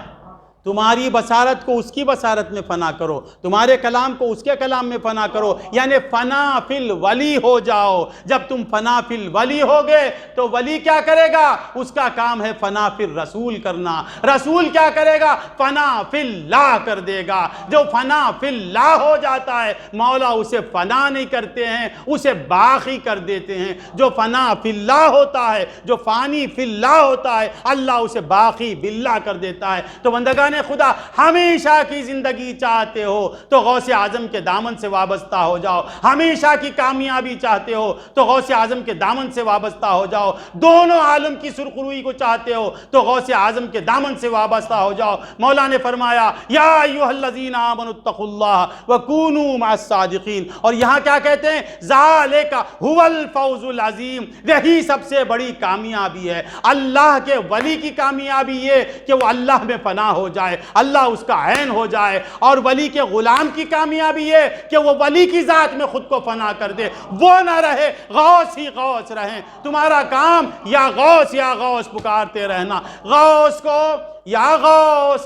تمہاری بصارت کو اس کی بصارت میں فنا کرو، تمہارے کلام کو اس کے کلام میں فنا کرو، یعنی فنا فی الولی ہو جاؤ۔ جب تم فنا فی الولی ہوگے تو ولی کیا کرے گا؟ اس کا کام ہے فنا فی الرسول کرنا۔ رسول کیا کرے گا؟ فنا فی اللہ کر دے گا۔ جو فنا فی اللہ ہو جاتا ہے مولا اسے فنا نہیں کرتے ہیں، اسے باقی کر دیتے ہیں۔ جو فنا فی اللہ ہوتا ہے، جو فانی فی اللہ ہوتا ہے، اللہ اسے باقی باللہ کر دیتا ہے۔ تو بندگان خدا، ہمیشہ کی زندگی چاہتے ہو تو غوث اعظم کے دامن سے وابستہ ہو جاؤ، ہمیشہ کی کامیابی چاہتے ہو تو غوث اعظم کے دامن سے وابستہ ہو جاؤ، دونوں عالم کی سرخروئی کو چاہتے ہو تو غوث اعظم کے دامن سے وابستہ ہو جاؤ۔ مولا نے فرمایا یا ایھا الذین آمنوا اتقوا اللہ وکونوا مع الصادقین، اور یہاں کیا کہتے ہیں؟ ذالک ھو الفوز العظیم، یہی سب سے بڑی کامیابی ہے۔ اللہ کے ولی کی کامیابی یہ کہ وہ اللہ میں فنا ہو جائے، اللہ اس کا عین ہو جائے، اور ولی کے غلام کی کامیابی یہ کہ وہ ولی کی ذات میں خود کو فنا کر دے، وہ نہ رہے غوث ہی غوث رہیں۔ تمہارا کام یا غوث پکارتے رہنا، غوث کو یا غوث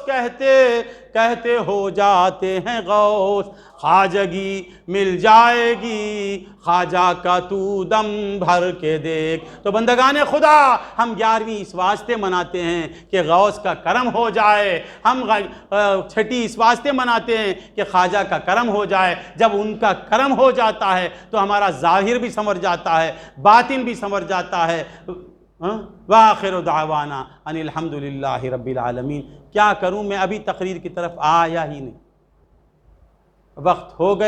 کہتے ہو جاتے ہیں غوث، خواجگی مل جائے گی خواجہ کا تو دم بھر کے دیکھ۔ تو بندگان خدا، ہم 11ویں اس واسطے مناتے ہیں کہ غوث کا کرم ہو جائے، ہم 6ٹی اس واسطے مناتے ہیں کہ خواجہ کا کرم ہو جائے۔ جب ان کا کرم ہو جاتا ہے تو ہمارا ظاہر بھی سنور جاتا ہے، باطن بھی سنور جاتا ہے۔ وآخر دعوانا ان الحمدللہ رب العالمین۔ کیا کروں، میں ابھی تقریر کی طرف آیا ہی نہیں، وقت ہو گئے۔